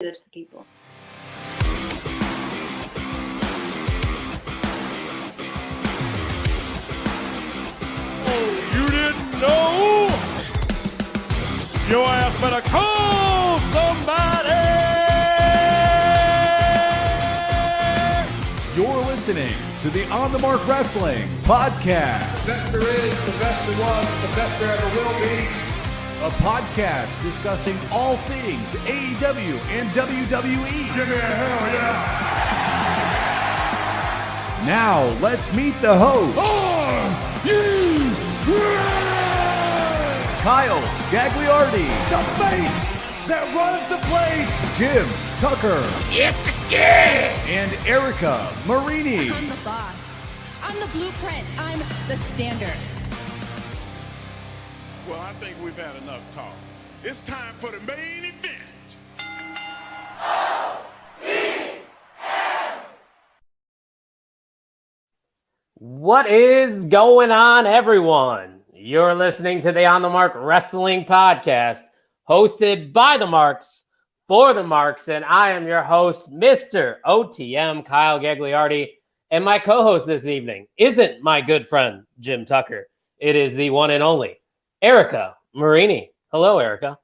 this to people. Oh, you didn't know? Your ass better call somebody! You're listening to the On the Mark Wrestling Podcast. The best there is, the best there was, the best there ever will be. A podcast discussing all things AEW and WWE. Give me a hell yeah! Now, let's meet the host. Kyle Gagliardi. The face that runs the place! Jim Tucker. And Erica Marini. I'm the boss. I'm the blueprint. I'm the standard. Well, I think we've had enough talk. It's time for the main event. What is going on, everyone? You're listening to the On the Mark Wrestling Podcast, hosted by the Marks, for the Marks, and I am your host, Mr. OTM Kyle Gagliardi, and my co-host this evening isn't my good friend, Jim Tucker. It is the one and only Erica Marini. Hello, Erica.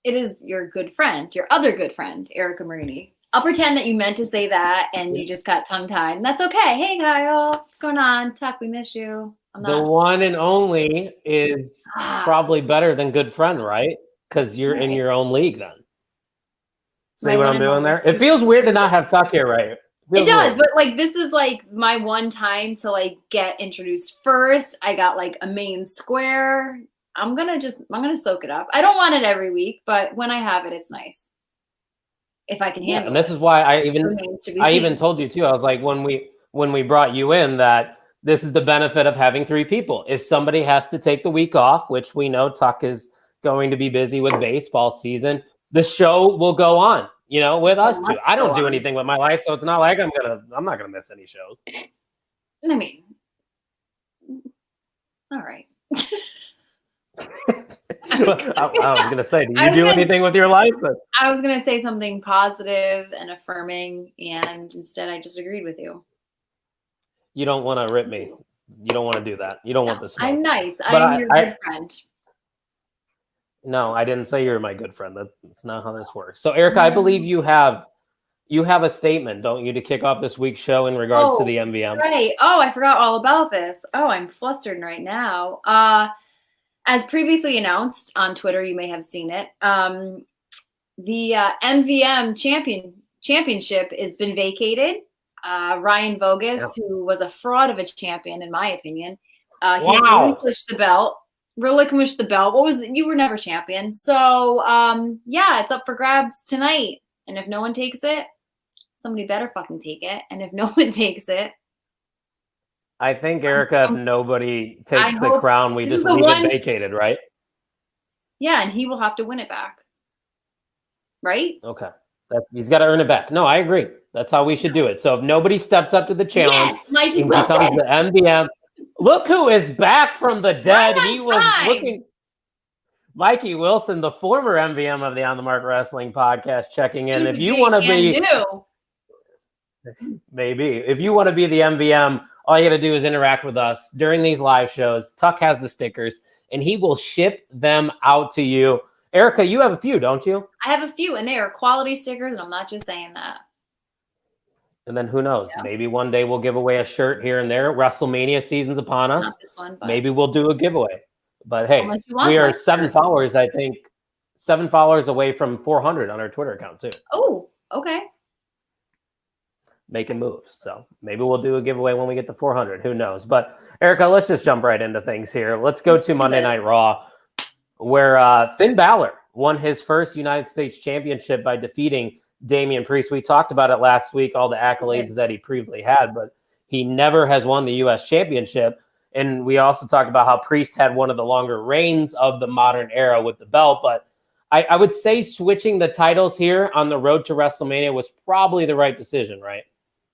It is your good friend, your other good friend, Erica Marini. I'll pretend that you meant to say that and you just got tongue-tied, and that's okay. Hey, Kyle. What's going on? Tuck, we miss you. The one and only is probably better than good friend, right? Because you're in your own league then. See what I'm doing there? It feels weird to not have Tuck here, right? It does, but like this is like my one time to like get introduced first. I got like a main square. I'm gonna soak it up. I don't want it every week, but when I have it, it's nice. If I can handle it. And this is why I even told you too. I was like, when we brought you in, that this is the benefit of having three people. If somebody has to take the week off, which we know Tuck is going to be busy with baseball season, the show will go on, with us too. I don't do anything with my life, so it's not like I'm not gonna miss any shows. I mean, all right. I was gonna say, do you do anything with your life? But I was gonna say something positive and affirming, and instead I just agreed with you. You don't want to rip me. You don't want to do that. You don't want this. I'm nice. I'm your good friend. No, I didn't say you're my good friend. That's not how this works. So, Erica, I believe you have a statement, don't you, to kick off this week's show in regards to the MVM? Right. Oh, I forgot all about this. Oh, I'm flustered right now. As previously announced on Twitter, you may have seen it. The MVM championship has been vacated. Ryan Vogus, who was a fraud of a champion, in my opinion, he relinquished the belt. You were never champion. So, it's up for grabs tonight. And if no one takes it, somebody better fucking take it. And if no one takes it, I think, Erica, if nobody takes the crown, we just leave it vacated, right? Yeah, and he will have to win it back. Right? Okay. He's got to earn it back. No, I agree. That's how we should do it. So if nobody steps up to the challenge, Mikey becomes the MVM. Look who is back from the dead. He was looking. Mikey Wilson, the former MVM of the On the Mark Wrestling Podcast, checking in. If you want to be, if you want to be the MVM, all you got to do is interact with us during these live shows. Tuck has the stickers, and he will ship them out to you. Erica, you have a few, don't you? I have a few, and they are quality stickers, and I'm not just saying that. And then who knows? Yeah. Maybe one day we'll give away a shirt here and there. WrestleMania season's upon us. Not this one, but maybe we'll do a giveaway. But hey, we are 7 followers, I think. 7 followers away from 400 on our Twitter account, too. Oh, okay. Making moves. So maybe we'll do a giveaway when we get to 400. Who knows? But Erica, let's just jump right into things here. Let's go to Monday Night Raw, where Finn Balor won his first United States Championship by defeating Damian Priest. We talked about it last week, all the accolades that he previously had, but he never has won the U.S. Championship. And we also talked about how Priest had one of the longer reigns of the modern era with the belt. But I would say switching the titles here on the road to WrestleMania was probably the right decision, right?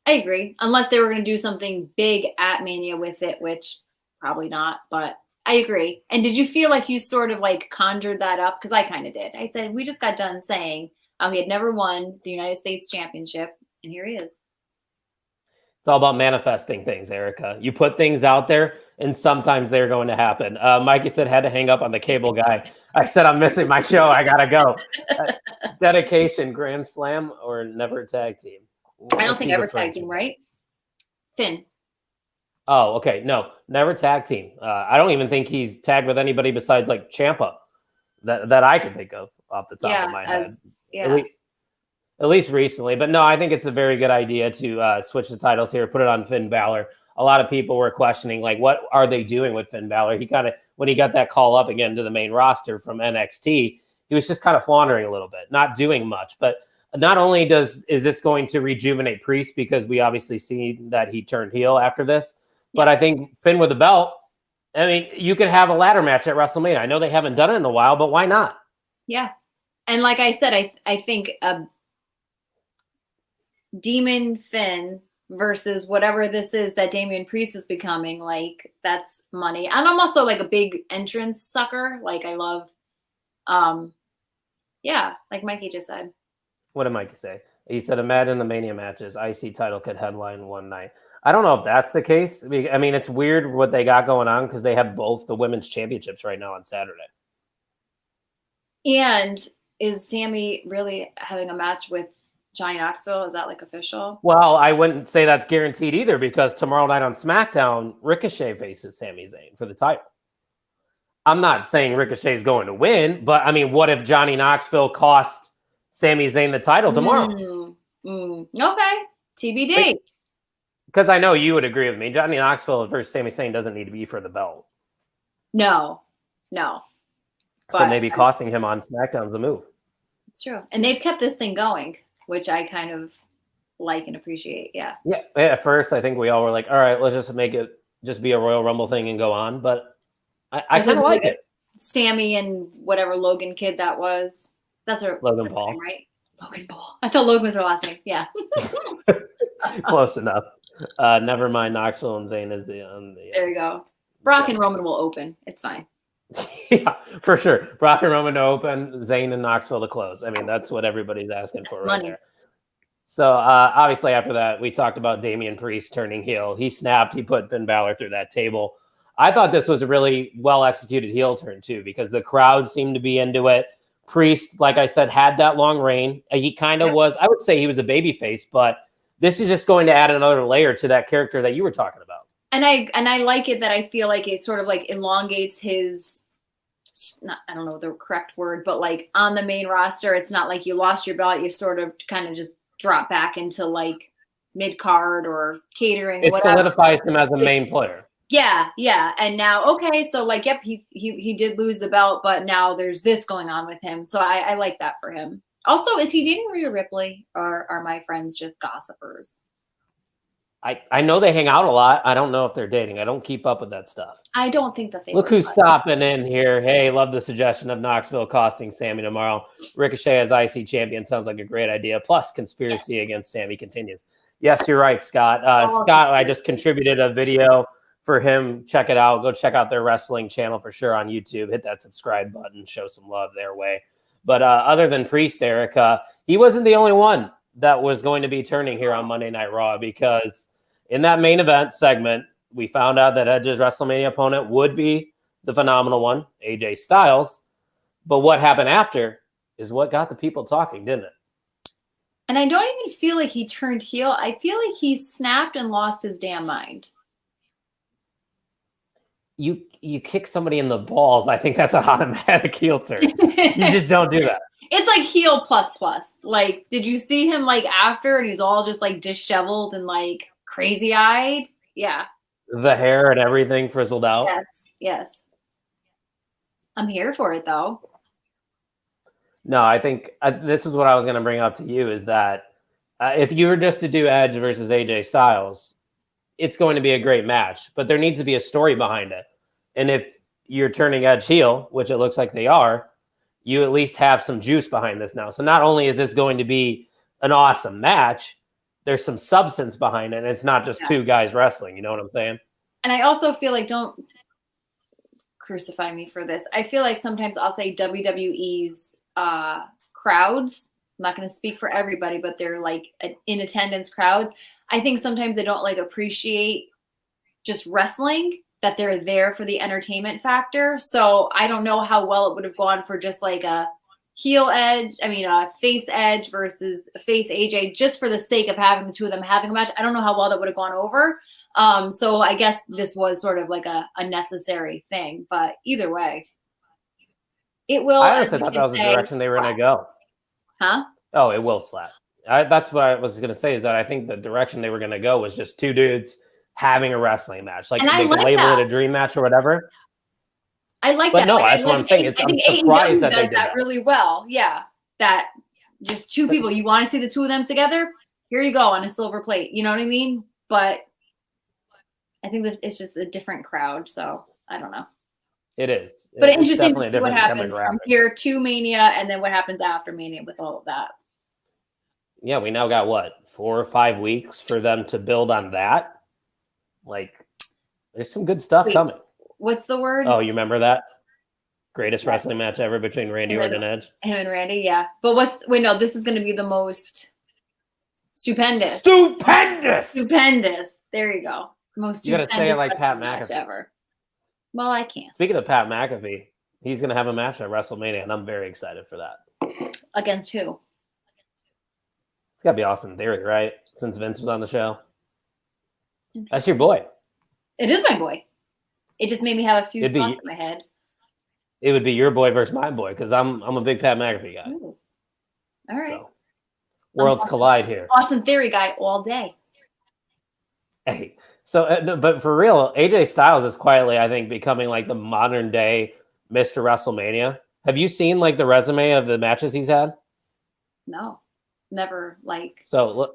I agree. Unless they were going to do something big at Mania with it, which probably not, but I agree. And did you feel like you sort of like conjured that up? Because I kind of did. I said, we just got done saying He had never won the United States Championship, and here he is. It's all about manifesting things, Erica. You put things out there, and sometimes they're going to happen. Mikey said had to hang up on the cable guy. I said I'm missing my show. I gotta go. Dedication, Grand Slam, or never tag team? I don't think ever tag team, right? Finn. Oh, okay. No, never tag team. I don't even think he's tagged with anybody besides like Ciampa that I can think of off the top of my head. At least recently. But no, I think it's a very good idea to switch the titles here, put it on Finn Balor. A lot of people were questioning, like, what are they doing with Finn Balor? He kind of, when he got that call up again to the main roster from NXT, he was just kind of floundering a little bit, not doing much. But not only is this going to rejuvenate Priest, because we obviously see that he turned heel after this, but I think Finn with the belt, I mean, you could have a ladder match at WrestleMania. I know they haven't done it in a while, but why not? Yeah. And like I said, I think Demon Finn versus whatever this is that Damian Priest is becoming, like, that's money. And I'm also like a big entrance sucker. Like, I love, like Mikey just said. What did Mikey say? He said, imagine the Mania matches. IC title could headline one night. I don't know if that's the case. I mean, it's weird what they got going on because they have both the women's championships right now on Saturday. And is Sammy really having a match with Johnny Knoxville? Is that like official? Well, I wouldn't say that's guaranteed either, because tomorrow night on SmackDown, Ricochet faces Sami Zayn for the title. I'm not saying Ricochet's going to win, but I mean, what if Johnny Knoxville cost Sami Zayn the title tomorrow? Okay, TBD. Because I know you would agree with me. Johnny Knoxville versus Sami Zayn doesn't need to be for the belt. No. So maybe costing him on SmackDown's a move. It's true. And they've kept this thing going, which I kind of like and appreciate. Yeah. Yeah. At first, I think we all were like, all right, let's just make it just be a Royal Rumble thing and go on. But I kind of like it. Sammy and whatever Logan kid that was. That's Logan Paul. Name, right? Logan Paul. I thought Logan was her last name. Yeah. Close enough. Never mind. Knoxville and Zayn is the. There you go. Brock and Roman will open. It's fine. Yeah, for sure. Brock and Roman to open, Zayn and Knoxville to close. I mean, that's what everybody's asking for right there. So obviously after that, we talked about Damian Priest turning heel. He snapped. He put Finn Balor through that table. I thought this was a really well-executed heel turn too, because the crowd seemed to be into it. Priest, like I said, had that long reign. He kind of was, I would say he was a babyface, but this is just going to add another layer to that character that you were talking about. And I like it that I feel like it sort of like elongates his, I don't know the correct word, but like on the main roster, it's not like you lost your belt. You sort of kind of just drop back into like mid card or catering. It solidifies him as a main player. Yeah. And now, okay, so like, yep, he did lose the belt, but now there's this going on with him. So I like that for him. Also, is he dating Rhea Ripley, or are my friends just gossipers? I know they hang out a lot. I don't know if they're dating. I don't keep up with that stuff. I don't think that they Look who's stopping in here. Hey, love the suggestion of Knoxville costing Sammy tomorrow. Ricochet as IC champion sounds like a great idea. Plus, conspiracy against Sammy continues. Yes, you're right, Scott. Scott, I just contributed a video for him. Check it out. Go check out their wrestling channel for sure on YouTube. Hit that subscribe button. Show some love their way. But other than Priest, Eric, he wasn't the only one that was going to be turning here on Monday Night Raw, because in that main event segment, we found out that Edge's WrestleMania opponent would be the phenomenal one, AJ Styles. But what happened after is what got the people talking, didn't it? And I don't even feel like he turned heel. I feel like he snapped and lost his damn mind. You kick somebody in the balls, I think that's an automatic heel turn. You just don't do that. It's like heel plus. Like, did you see him like after, and he's all just like disheveled and like crazy eyed? Yeah. The hair and everything frizzled out. Yes. I'm here for it though. No, I think this is what I was going to bring up to you, is that if you were just to do Edge versus AJ Styles, it's going to be a great match, but there needs to be a story behind it. And if you're turning Edge heel, which it looks like they are, you at least have some juice behind this now. So not only is this going to be an awesome match, there's some substance behind it. And it's not just two guys wrestling. You know what I'm saying? And I also feel like, don't crucify me for this, I feel like sometimes I'll say WWE's crowds not going to speak for everybody, but they're like in attendance crowds. I think sometimes they don't like appreciate just wrestling, that they're there for the entertainment factor. So I don't know how well it would have gone for just like a face Edge versus a face AJ, just for the sake of having the two of them having a match. I don't know how well that would have gone over. So I guess this was sort of like a necessary thing, but either way, it will. I honestly thought that was the direction they were going to go. Huh? Oh, it will slap. That's what I was going to say, is that I think the direction they were going to go was just two dudes having a wrestling match. Like, they could label it a dream match or whatever. I like but that. No, like, that's what I'm saying. I think AEW does that really well. Yeah. That just two people. You want to see the two of them together? Here you go on a silver plate. You know what I mean? But I think that it's just a different crowd. So I don't know. It is. But it's interesting to see what happens from here to Mania, and then what happens after Mania with all of that. Yeah, we now got, 4 or 5 weeks for them to build on that? Like, there's some good stuff coming. What's the word? Oh, you remember that? Greatest wrestling match ever between Randy Orton and Edge? Him and Randy, yeah. But this is going to be the most stupendous. Stupendous. There you go. Most stupendous. You got to say it like Pat McAfee. Ever. Well, I can't. Speaking of Pat McAfee, he's going to have a match at WrestleMania, and I'm very excited for that. Against who? It's got to be Austin Theory, right? Since Vince was on the show. That's your boy. It is my boy. It just made me have a few thoughts in my head. It would be your boy versus my boy, because I'm a big Pat McAfee guy. Ooh. All right. So, worlds collide here. Austin Theory guy all day. Hey. So, but for real, AJ Styles is quietly, I think, becoming like the modern day Mr. WrestleMania. Have you seen like the resume of the matches he's had? No, never. So,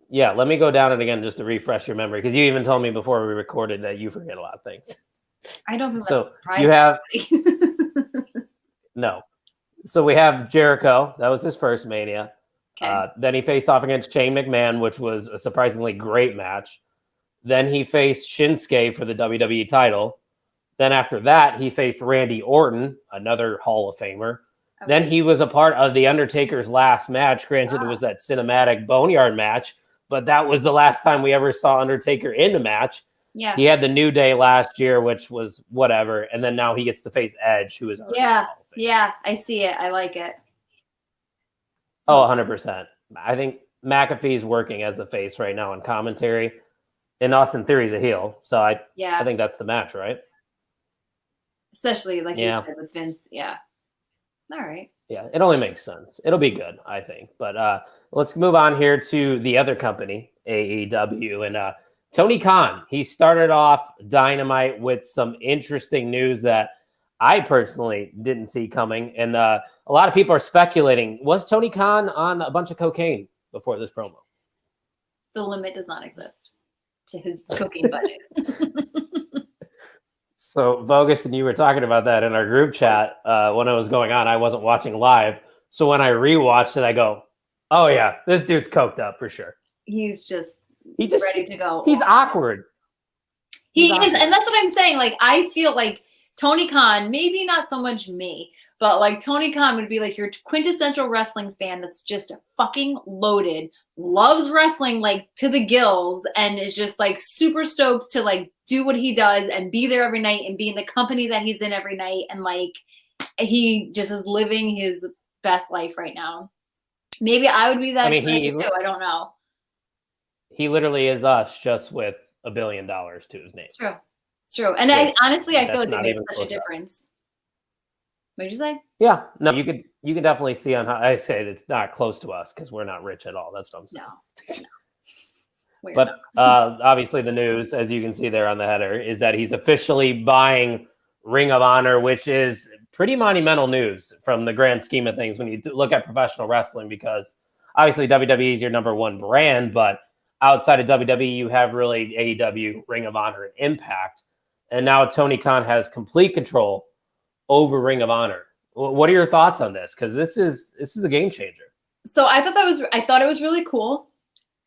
yeah, let me go down it again just to refresh your memory, because you even told me before we recorded that you forget a lot of things. I don't think so. That's surprising. You have no. So we have Jericho. That was his first Mania. Okay. Then he faced off against Shane McMahon, which was a surprisingly great match. Then he faced Shinsuke for the WWE title. Then after that, he faced Randy Orton, another Hall of Famer. Okay. Then he was a part of The Undertaker's last match. Granted, It was that cinematic Boneyard match, but that was the last time we ever saw Undertaker in a match. Yeah. He had the New Day last year, which was whatever. And then now he gets to face Edge, who is already Hall of Fame. Yeah, I see it. I like it. Oh, 100%. I think McAfee's working as a face right now in commentary. And Austin Theory's a heel, so I think that's the match, right? Especially like you said with Vince, yeah. All right. Yeah, it only makes sense. It'll be good, I think. But let's move on here to the other company, AEW, and Tony Khan. He started off Dynamite with some interesting news that I personally didn't see coming, and a lot of people are speculating: was Tony Khan on a bunch of cocaine before this promo? The limit does not exist to his cocaine budget. So, Vogus, and you were talking about that in our group chat when it was going on. I wasn't watching live. So when I rewatched it, I go, oh, yeah, this dude's coked up for sure. He's just ready to go. He's awkward. He is. And that's what I'm saying. Like, I feel like Tony Khan, maybe not so much me, but like Tony Khan would be like your quintessential wrestling fan that's just fucking loaded, loves wrestling like to the gills, and is just like super stoked to like do what he does and be there every night and be in the company that he's in every night. And like he just is living his best life right now. Maybe I would be that too. I don't know. He literally is us, just with $1 billion to his name. It's true. It's true. And I honestly feel like it makes such a difference. What did you say? Yeah, no, you can definitely see on how I say it's not close to us because we're not rich at all. That's what I'm saying. No. But obviously the news, as you can see there on the header, is that he's officially buying Ring of Honor, which is pretty monumental news from the grand scheme of things when you look at professional wrestling, because obviously WWE is your number one brand, but outside of WWE, you have really AEW, Ring of Honor, and Impact. And now Tony Khan has complete control over Ring of Honor. What are your thoughts on this? Because this is a game changer. So I thought it was really cool,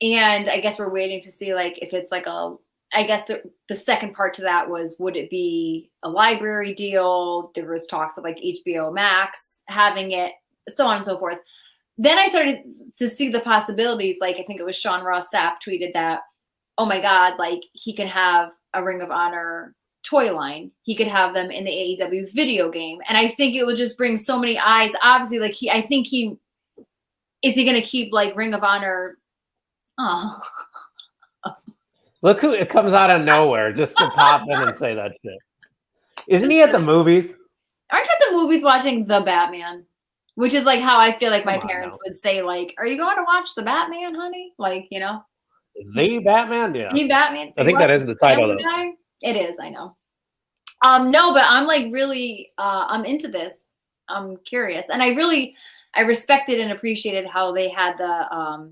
and I guess we're waiting to see like if it's like I guess the second part to that was, would it be a library deal? There was talks of like HBO Max having it, so on and so forth. then I started to see the possibilities. Like, I think it was Sean Ross Sapp tweeted that, oh my God, like he could have a Ring of Honor toy line. He could have them in the AEW video game. And I think it would just bring so many eyes. Obviously, like is he going to keep like Ring of Honor? Oh, Look who it comes out of nowhere just to pop in and say that shit. Isn't he at the movies? Aren't you at the movies watching The Batman? Which is like how I feel like my Come on parents now. would say, like, are you going to watch The Batman, honey? Like, you know, The Batman? Yeah. The Batman. I think that is the title, though. Guy? It is, I know. No, but I'm like really, I'm into this. I'm curious. And I respected and appreciated how they had the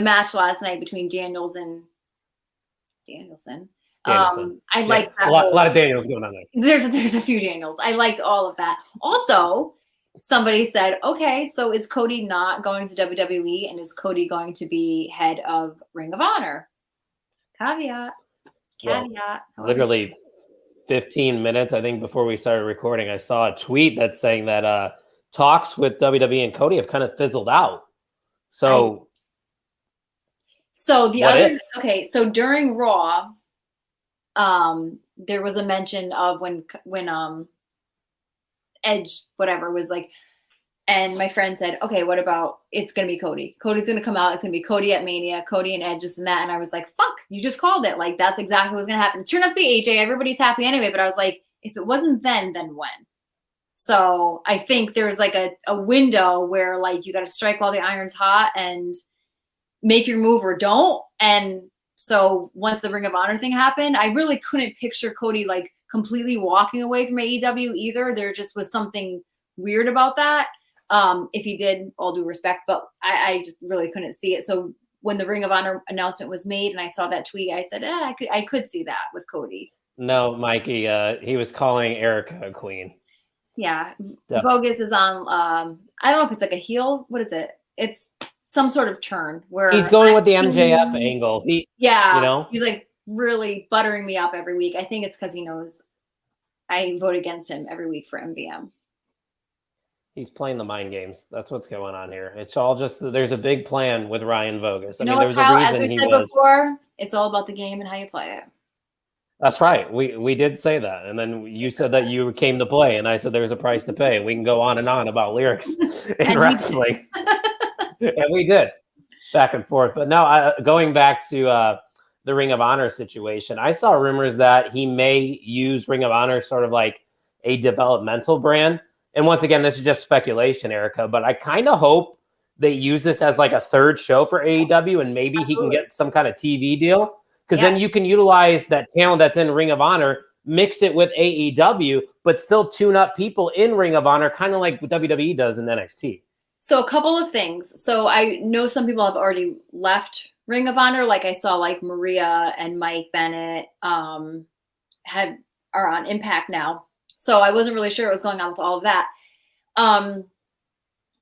match last night between Daniels and Danielson. I like that. A lot of Daniels going on there. There's a few Daniels. I liked all of that. Also, somebody said, okay, so is Cody not going to WWE and is Cody going to be head of Ring of Honor? Caveat. Well, literally 15 minutes, I think, before we started recording, I saw a tweet that's saying that talks with WWE and Cody have kind of fizzled out. So so during Raw, there was a mention of when Edge whatever was like, and my friend said, okay, what about it's gonna be Cody? Cody's gonna come out, it's gonna be Cody at Mania, Cody and Edge, this and that. And I was like, fuck, you just called it. Like, that's exactly what's gonna happen. It turned out to be AJ, everybody's happy anyway, but I was like, if it wasn't then when? So I think there's like a window where like you gotta strike while the iron's hot and make your move or don't. And so once the Ring of Honor thing happened, I really couldn't picture Cody like completely walking away from AEW either. There just was something weird about that. If he did, all due respect, but I just really couldn't see it. So when the Ring of Honor announcement was made and I saw that tweet, I said, I could see that with Cody. No, Mikey, he was calling Erica a queen. Yeah. Bogus is on, I don't know if it's like a heel. What is it? It's some sort of turn where he's going with the MJF angle. He's like really buttering me up every week. I think it's because he knows I vote against him every week for MVM. He's playing the mind games. That's what's going on here. It's all just there's a big plan with Ryan Vogus. I mean, there's a reason as we said before, it's all about the game and how you play it. That's right. We did say that. And then you said that you came to play, and I said there's a price to pay. We can go on and on about lyrics in wrestling. And we did back and forth. But now going back to the Ring of Honor situation, I saw rumors that he may use Ring of Honor sort of like a developmental brand. And once again, this is just speculation, Erica, but I kind of hope they use this as like a third show for AEW and maybe he can get some kind of TV deal. Because then you can utilize that talent that's in Ring of Honor, mix it with AEW, but still tune up people in Ring of Honor, kind of like what WWE does in NXT. So a couple of things. So I know some people have already left Ring of Honor. Like I saw like Maria and Mike Bennett are on Impact now. So I wasn't really sure what was going on with all of that.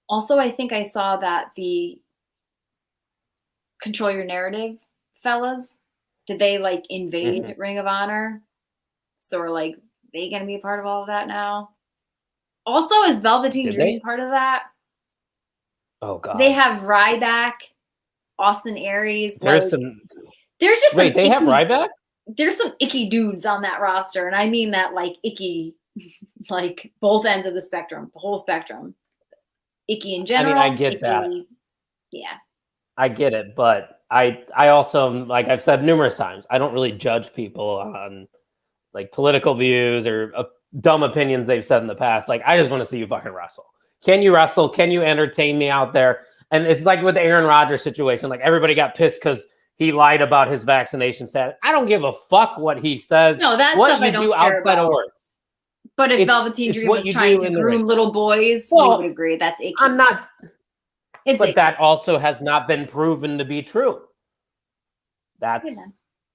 Also, I think I saw that the Control Your Narrative fellas, did they like invade Ring of Honor? So are like they gonna be a part of all of that now? Also, is Velveteen Dream part of that? Oh God. They have Ryback, Austin Aries. There's just they have Ryback? There's some icky dudes on that roster, and I mean that like icky, like both ends of the spectrum, the whole spectrum. Icky in general. I mean, I get that. Yeah. I get it, but I also, like I've said numerous times, I don't really judge people on like political views or dumb opinions they've said in the past. Like, I just want to see you fucking wrestle. Can you wrestle? Can you entertain me out there? And it's like with the Aaron Rodgers situation, like everybody got pissed because he lied about his vaccination status. I don't give a fuck what he says. No, that's what stuff you I don't do care outside about. of work. But if Velveteen Dream was trying to groom little boys, you would agree that's icky. I'm not. It's but icky. That also has not been proven to be true. That's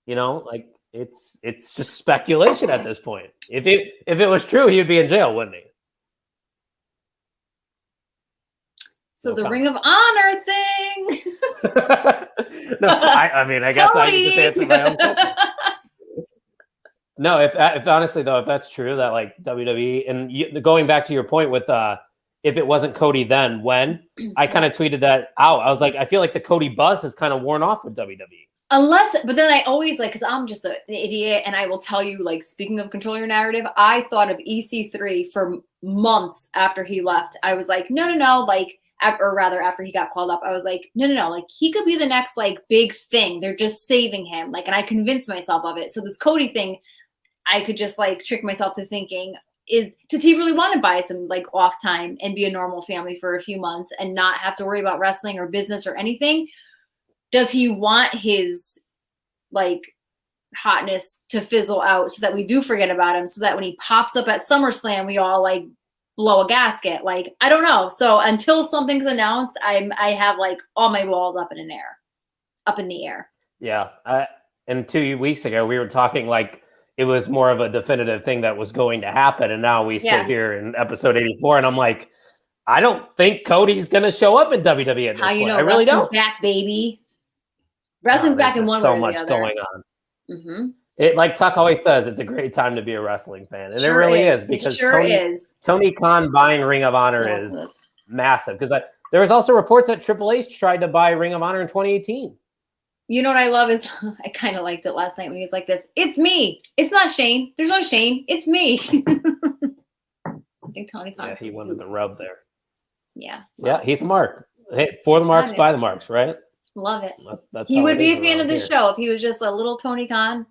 like it's just speculation at this point. If it was true, he'd be in jail, wouldn't he? So the Ring of Honor thing. No, I mean, I guess I can just answer my own question. No, if honestly though, if that's true, that like WWE and going back to your point with if it wasn't Cody then, when? I kind of tweeted that out. I was like, I feel like the Cody buzz has kind of worn off with WWE. But then I always like, because I'm just an idiot, and I will tell you, like, speaking of control your narrative, I thought of EC3 for months after he left. I was like, no, like, after he got called up, I was like, no, like, he could be the next, like, big thing. They're just saving him. Like, and I convinced myself of it. So this Cody thing, I could just, like, trick myself to thinking, does he really want to buy some, like, off time and be a normal family for a few months and not have to worry about wrestling or business or anything? Does he want his, like, hotness to fizzle out so that we do forget about him, so that when he pops up at SummerSlam, we all, like, blow a gasket? Like, I don't know. So until something's announced, I have, like, all my balls up in the air. Yeah. And 2 weeks ago, we were talking like it was more of a definitive thing that was going to happen. And now we sit here in episode 84, and I'm like, I don't think Cody's going to show up in WWE at this point. I really don't. Back, baby. Wrestling's back in one way or the other. So much going on. Mm-hmm. It, like Tuck always says, it's a great time to be a wrestling fan. And it really is, because Tony Khan buying Ring of Honor is massive. Because there was also reports that Triple H tried to buy Ring of Honor in 2018. You know what I love is, I kind of liked it last night when he was like this. It's me. It's not Shane. There's no Shane. It's me. I think Tony Khan. Yeah, he wanted the rub there. Yeah. Yeah, he's a mark. Hey, for the marks, by the marks, right? Love it. That's he would be a fan of the show if he was just a little Tony Khan.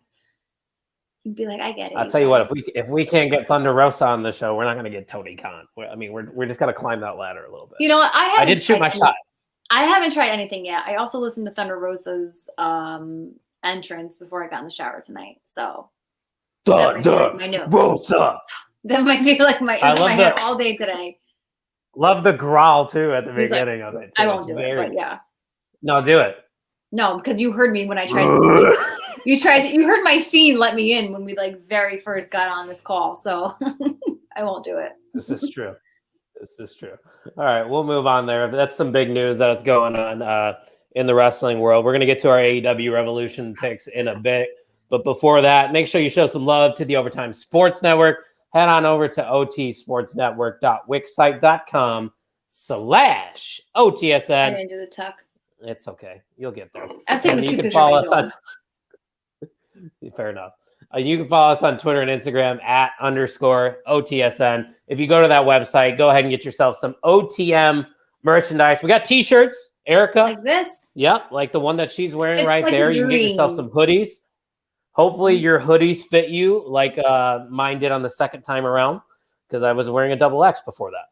He'd be like, I get it. I'll tell you what, if we can't get Thunder Rosa on the show, we're not going to get Tony Khan. We're just going to climb that ladder a little bit. You know what? I did shoot my shot. I haven't tried anything yet. I also listened to Thunder Rosa's entrance before I got in the shower tonight. So Thunder Rosa. That might be like my head all day today. Love the growl too at the beginning of it. Too. I won't do it, but yeah. No, do it. No, because you heard me when I tried. You heard my fiend let me in when we like very first got on this call. So I won't do it. This is true. All right, we'll move on there. That's some big news that's going on in the wrestling world. We're going to get to our AEW Revolution picks in a bit. But before that, make sure you show some love to the Overtime Sports Network. Head on over to otsportsnetwork.wixsite.com/OTSN. I didn't do the tuck. It's okay. You'll get there. I was taking you can follow us on. Fair enough. You can follow us on Twitter and Instagram @_OTSN. If you go to that website, go ahead and get yourself some OTM merchandise. We got T-shirts, Erica. Like this? Yep, like the one that she's wearing right like there. You can get yourself some hoodies. Hopefully your hoodies fit you like mine did on the second time around, because I was wearing a XX before that.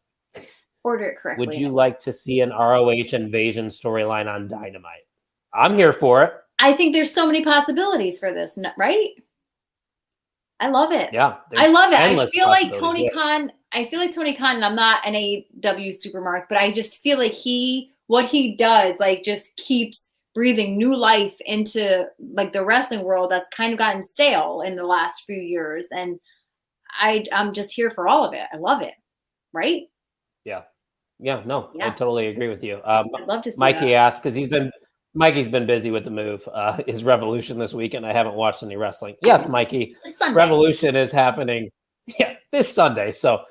Order it correctly. Would you like to see an ROH invasion storyline on Dynamite? I'm here for it. I think there's so many possibilities for this, right? I love it. Yeah. I love it. I feel like Tony Khan, and I'm not an AEW supermark, but I just feel like what he does, like, just keeps breathing new life into like the wrestling world that's kind of gotten stale in the last few years. And I'm just here for all of it. I love it. Right? Yeah, I totally agree with you. I'd love to see Mikey asked, because Mikey's been busy with the move. Is Revolution this weekend? I haven't watched any wrestling. Yes, Mikey. Revolution is happening this Sunday. So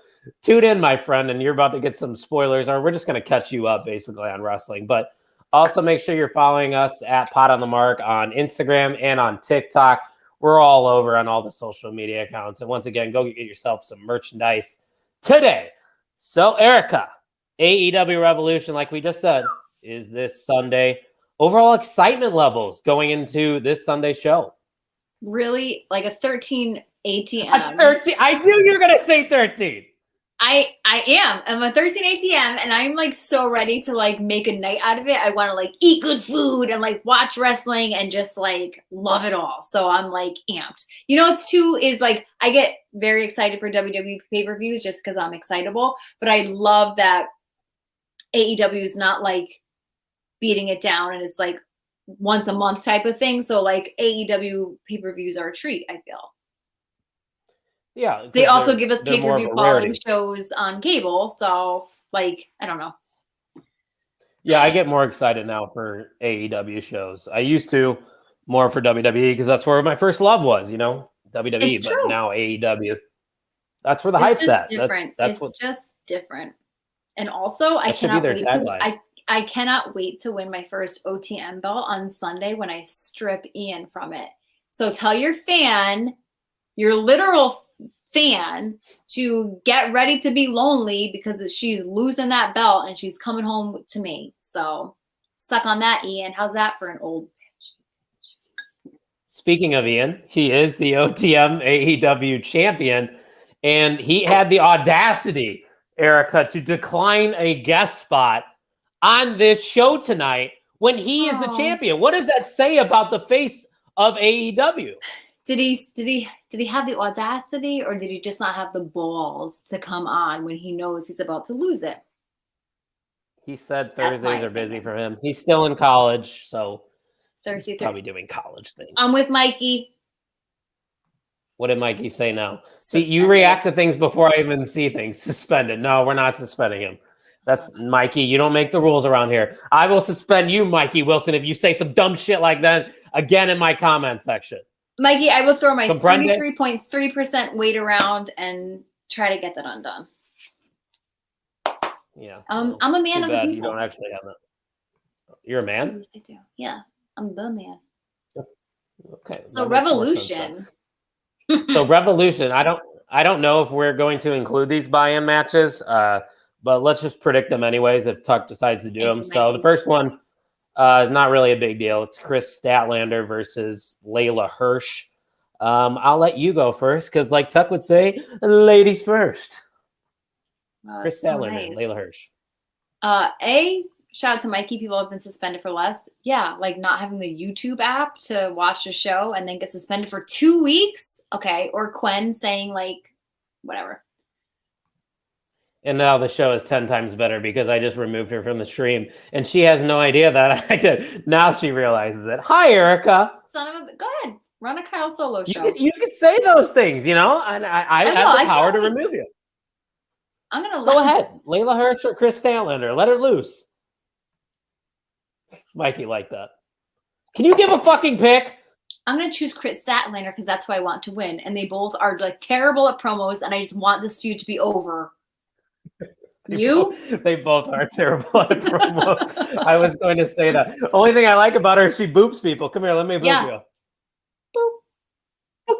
tune in, my friend, and you're about to get some spoilers, or we're just going to catch you up basically on wrestling. But also make sure you're following us at Pot on the Mark on Instagram and on TikTok. We're all over on all the social media accounts. And once again, go get yourself some merchandise today. So, Erica, AEW Revolution, like we just said, is this Sunday. Overall excitement levels going into this Sunday show. Really? Like a 13 ATM. A 13. I knew you were going to say 13. I am. I'm a 13 ATM, and I'm like so ready to like make a night out of it. I want to like eat good food and like watch wrestling and just like love it all. So I'm like amped. You know, what's too is like I get very excited for WWE pay-per-views just because I'm excitable. But I love that AEW is not like beating it down and it's like once a month type of thing. So like AEW pay-per-views are a treat, I feel. Yeah. They also give us pay-per-view quality shows on cable. So like, I don't know. Yeah, I get more excited now for AEW shows. I used to more for WWE because that's where my first love was, WWE, it's but true. now AEW. That's where the hype's at. Different. That's just different. And also, I That should be cannot their wait tagline. I cannot wait to win my first OTM belt on Sunday when I strip Ian from it. So tell your fan, your literal fan, to get ready to be lonely because she's losing that belt and she's coming home to me. So suck on that, Ian. How's that for an old bitch? Speaking of Ian, he is the OTM AEW champion, and he had the audacity, Erica, to decline a guest spot on this show tonight when he is the champion. What does that say about the face of AEW? Did he have the audacity, or did he just not have the balls to come on when he knows he's about to lose it? He said That's my Thursdays are busy opinion. for him. He's still in college, so Thursday, probably doing college things. I'm with Mikey. What did Mikey say now? See, you Suspended. react to things before I even see things. Suspended. No, we're not suspending him. That's Mikey. You don't make the rules around here. I will suspend you, Mikey Wilson, if you say some dumb shit like that again in my comment section. Mikey, I will throw my Comprende? 33.3% weight around and try to get that undone. Yeah. I'm a man Too of the bad people. you don't actually have that. You're a man? Yes, I do. Yeah, I'm the man. Okay. So that makes more sense Revolution. then. So Revolution, I don't know if we're going to include these buy-in matches, but let's just predict them anyways if Tuck decides to do Thank them. you, So Mikey. the first one is not really a big deal. It's Chris Statlander versus Layla Hirsch. I'll let you go first because, like Tuck would say, ladies first. Chris So Statlander, nice. Layla Hirsch. Shout out to Mikey. People have been suspended for less. Yeah, like not having the YouTube app to watch the show and then get suspended for 2 weeks. Okay. Or Quen saying like, whatever. And now the show is 10 times better because I just removed her from the stream and she has no idea that I did. Now she realizes it. Hi, Erica. Son of a, go ahead. Run a Kyle Solo show. You could say those things, you know, and I know, have the I power to can't remove you. I'm going to Go ahead. Layla Hirsch or Chris Statlander. Let her loose. Mikey like that. Can you give a fucking pick? I'm going to choose Chris Statlander because that's who I want to win. And they both are like terrible at promos and I just want this feud to be over. You? They both are terrible at promos. I was going to say that. Only thing I like about her is she boops people. Come here, let me boop you. Boop.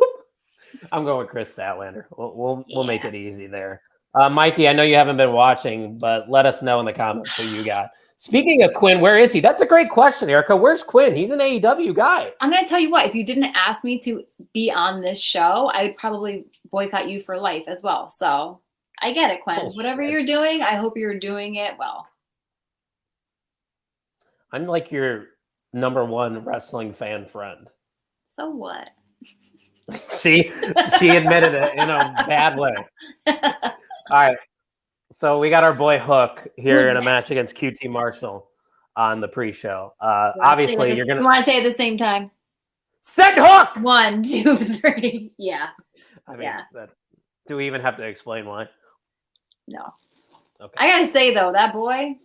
I'm going with Chris Statlander. We'll make it easy there. Mikey, I know you haven't been watching, but let us know in the comments who you got. Speaking of Quinn, where is he? That's a great question, Erica. Where's Quinn? He's an AEW guy. I'm going to tell you what, if you didn't ask me to be on this show, I would probably boycott you for life as well. So I get it, Quinn. Oh, whatever shit. you're doing, I hope you're doing it well. I'm like your number one wrestling fan friend. So what? See, she admitted it in a bad way. All right. So we got our boy Hook here Who's in a next? match against QT Marshall on the pre-show. You wanna Obviously, say you're you going want to say it at the same time? Send Hook! 1, 2, 3. Yeah. I mean, Yeah. do we even have to explain why? No. Okay. I got to say, though, that boy,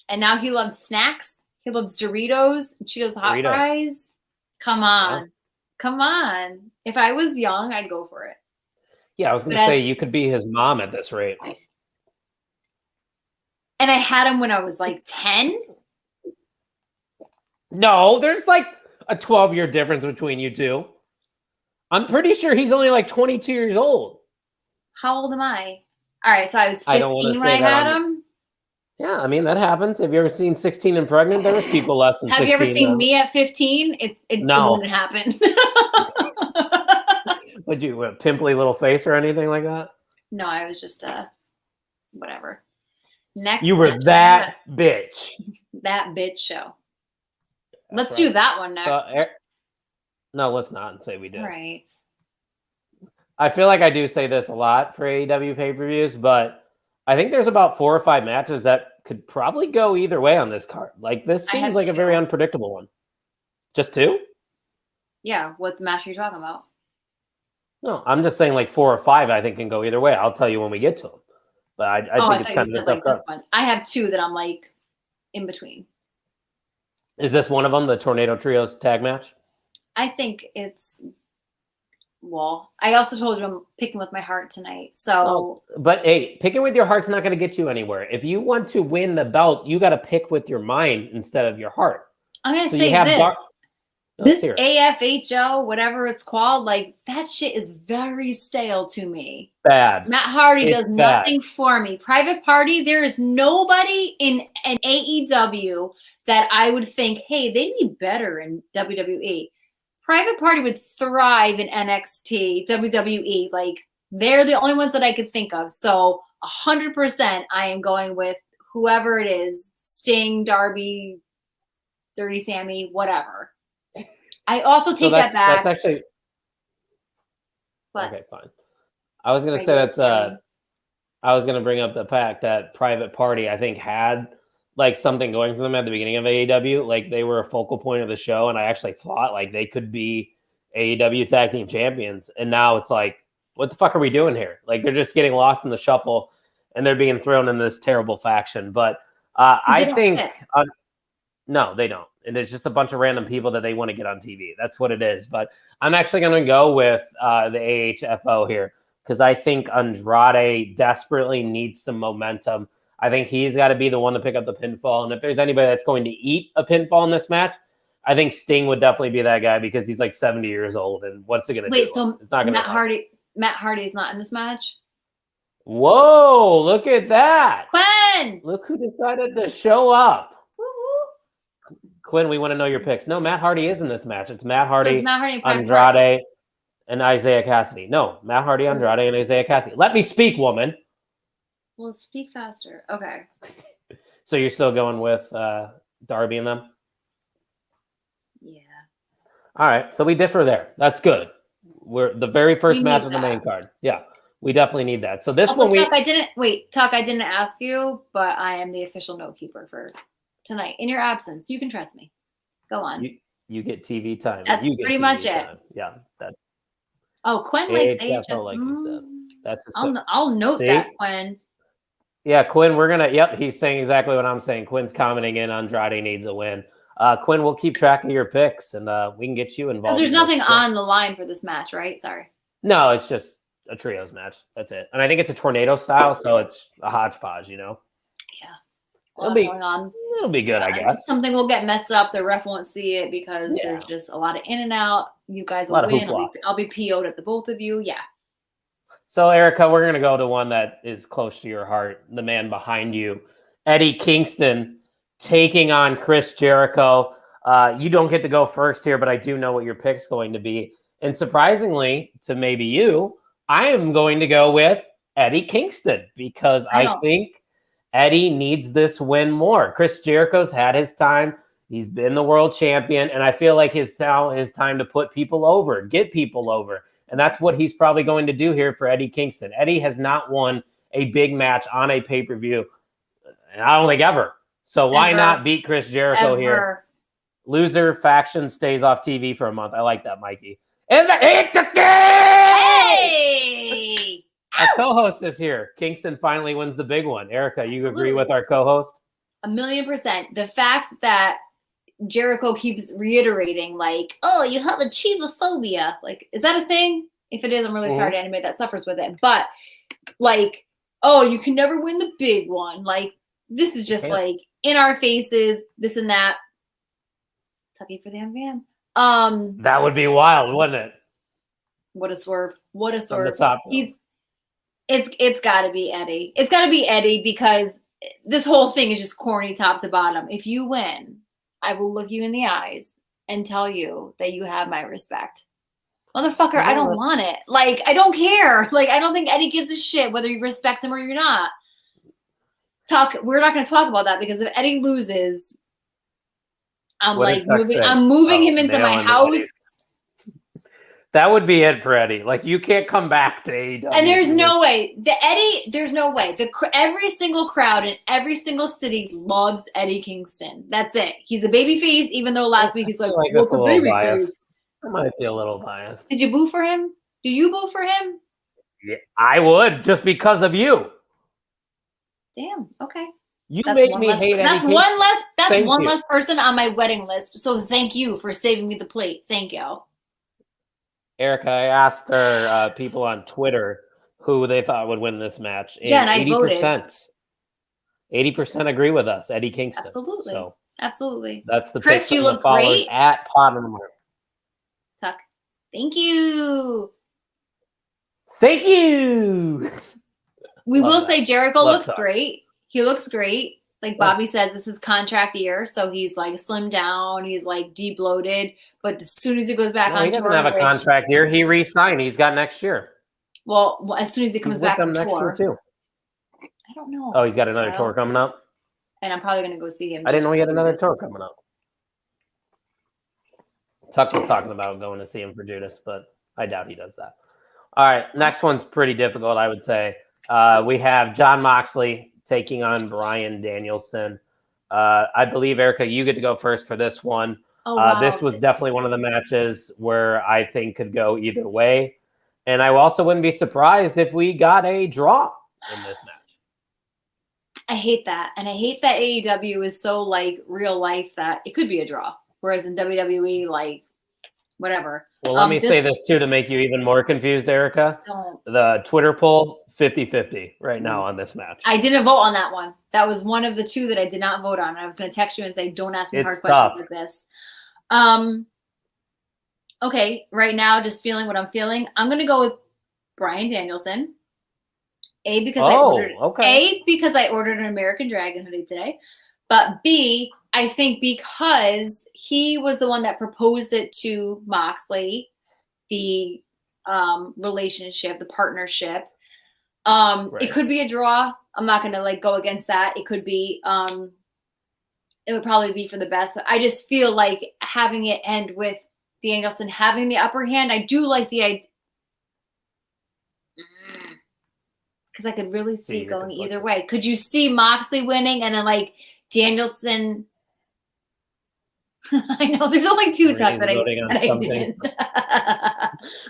and now he loves snacks. He loves Doritos, Cheetos hot Doritos. fries. Come on. Yeah. Come on. If I was young, I'd go for it. Yeah, I was going But to say as- you could be his mom at this rate. And I had him when I was like 10. No, there's like a 12-year difference between you two. I'm pretty sure he's only like 22 years old. How old am I? All right, so I was I don't wanna 15 when I say that had on- him. Yeah, I mean, that happens. Have you ever seen 16 and Pregnant? There was people less than 16. Have you ever seen then. me at 15? It No. wouldn't happen. Would you, a pimply little face or anything like that? No, I was just whatever. Next, You were match, that bitch. that bitch show. That's Let's do right. that one So, next. no, let's not and say we did. All right. I feel like I do say this a lot for AEW pay-per-views, but I think there's about 4 or 5 matches that could probably go either way on this card. Like, this I have seems like a 2. very unpredictable one. Just 2? Yeah, what match are you talking about? No, I'm just saying like 4 or 5 I think can go either way. I'll tell you when we get to them. But I think it's thought kind you of a said tough like this card. one. I have 2 that I'm like in between. Is this one of them, the Tornado Trios tag match? I think it's Well, I also told you I'm picking with my heart tonight. So, Oh, but hey, picking with your heart's not going to get you anywhere. If you want to win the belt, you got to pick with your mind instead of your heart. I'm going to So say you have this. Let's This hear it. AFHO, whatever it's called, like that shit is very stale to me. Bad. Matt Hardy It's does bad. nothing for me. Private Party, there is nobody in an AEW that I would think, hey, they'd be better in WWE. Private Party would thrive in NXT, WWE. Like they're the only ones that I could think of. So 100% I am going with whoever it is, Sting, Darby, Dirty Sammy, whatever. I also take that back. That's actually But okay. Fine. I was gonna say regular that's Sammy. I was gonna bring up the fact that Private Party I think had like something going for them at the beginning of AEW. Like they were a focal point of the show, and I actually thought like they could be AEW Tag Team Champions. And now it's like, what the fuck are we doing here? Like they're just getting lost in the shuffle, and they're being thrown in this terrible faction. But I don't think fit. no, they don't. And it's just a bunch of random people that they want to get on TV. That's what it is. But I'm actually going to go with the AHFO here because I think Andrade desperately needs some momentum. I think he's got to be the one to pick up the pinfall. And if there's anybody that's going to eat a pinfall in this match, I think Sting would definitely be that guy because he's like 70 years old. And what's it going to do? Wait, so It's not going to Matt Hardy's not in this match? Whoa, look at that. Quinn! Look who decided to show up. Woo-woo. Quinn, we want to know your picks. No, Matt Hardy is in this match. It's Matt So Hardy, it's Matt Hardy and Private Party. Andrade, and Isaiah Cassidy. No, Matt Hardy, Andrade, and Isaiah Cassidy. Let me speak, woman. Well, speak faster. Okay. So you're still going with Darby and them? Yeah. All right, so we differ there. That's good. We're the very first We match need on the main that. card. Yeah, we definitely need that. So this Also, one Tuck, I didn't ask you, but I am the official note keeper for tonight. In your absence, you can trust me. Go on. you get TV time. That's you get pretty TV much it. time. Yeah, that Oh, Quinn likes AHFO, AHF. like you said. That's his pick. I'll note See? that, Quinn. Yeah, Quinn, he's saying exactly what I'm saying. Quinn's commenting in Andrade needs a win. Quinn, we'll keep track of your picks and we can get you involved. Because there's in nothing this. on the line for this match, right? Sorry. No, it's just a trios match. That's it. And I think it's a tornado style, so it's a hodgepodge, you know? Yeah. A It'll lot be- going on. It'll be good, I guess. Something will get messed up. The ref won't see it because Yeah. there's just a lot of in and out. You guys A lot will of win. hoopla. I'll be PO'd at the both of you. Yeah. So, Erica, we're going to go to one that is close to your heart, the man behind you, Eddie Kingston, taking on Chris Jericho. You don't get to go first here, but I do know what your pick's going to be. And surprisingly, to maybe you, I am going to go with Eddie Kingston because I think Eddie needs this win more. Chris Jericho's had his time. He's been the world champion, and I feel like his time to put people over, get people over. And that's what he's probably going to do here for Eddie Kingston. Eddie has not won a big match on a pay-per-view, and I don't think ever. So why not beat Chris Jericho here? Loser faction stays off TV for a month. I like that, Mikey. And the Hey! Our co-host is here. Kingston finally wins the big one. Erica, you agree with our co-host? 1,000,000%. The fact that Jericho keeps reiterating, like, oh, you have achievophobia. Like, is that a thing? If it is, I'm really sorry to anybody that suffers with it. But, like, oh, you can never win the big one. Like, this is just, like, in our faces, this and that. Tucky for the MVM. That would be wild, wouldn't it? What a swerve. What a From swerve. the top. It's got to be Eddie. It's got to be Eddie because this whole thing is just corny top to bottom. If you win, I will look you in the eyes and tell you that you have my respect. Motherfucker, I don't want it. Like, I don't care. Like, I don't think Eddie gives a shit whether you respect him or you're not. We're not going to talk about that because if Eddie loses, I'm moving him into my house. That would be it for Eddie. Like, you can't come back to AEW. And there's no way. There's no way. Every single crowd in every single city loves Eddie Kingston. That's it. He's a babyface, even though last week he's like, that's a little biased. I might be a little biased. Did you boo for him? Do you boo for him? Yeah, I would, just because of you. Damn. Okay. You make me hate Eddie Kingston. That's one less person on my wedding list. So thank you for saving me the plate. Thank you. Erica, I asked our people on Twitter who they thought would win this match. And Yeah, and I voted. 80% agree with us, Eddie Kingston. Absolutely. So absolutely. that's the Chris, pick you from the look followers great. at Pot on the Mark. Tuck. Thank you. Thank you. We Love will that. say Jericho Love looks Tuck. great. He looks great. Like Bobby says, this is contract year, so he's like slimmed down. He's like de-bloated. But as soon as he goes back No, on he doesn't tour, have a contract here. He re-signed. He's got next year. well, as soon as he comes He's back with on them next year tour, too. I don't know. Oh, he's got another tour coming up. And I'm probably going to go see him. I didn't know he had just another because. tour coming up. Tuck was talking about going to see him for Judas, but I doubt he does that. All right, next one's pretty difficult, I would say. We have Jon Moxley taking on Bryan Danielson. I believe, Erica, you get to go first for this one. Oh, wow. This was definitely one of the matches where I think could go either way. And I also wouldn't be surprised if we got a draw in this match. I hate that. And I hate that AEW is so like real life that it could be a draw. Whereas in WWE, like, whatever. Well, let me say this too to make you even more confused, Erica. The Twitter poll, 50-50 right now on this match. I didn't vote on that one. That was one of the two that I did not vote on. I was going to text you and say, don't ask me hard questions like this. Okay, right now, just feeling what I'm feeling. I'm going to go with Bryan Danielson. Because I ordered an American Dragon hoodie today. But B, I think because he was the one that proposed it to Moxley, the relationship, the partnership. Right. It could be a draw. I'm not going to like go against that. It could be, it would probably be for the best. I just feel like having it end with Danielson having the upper hand. I do like the idea. Because I could really see it going either way. Could you see Moxley winning and then like Danielson? I know there's only two Tuck that I didn't.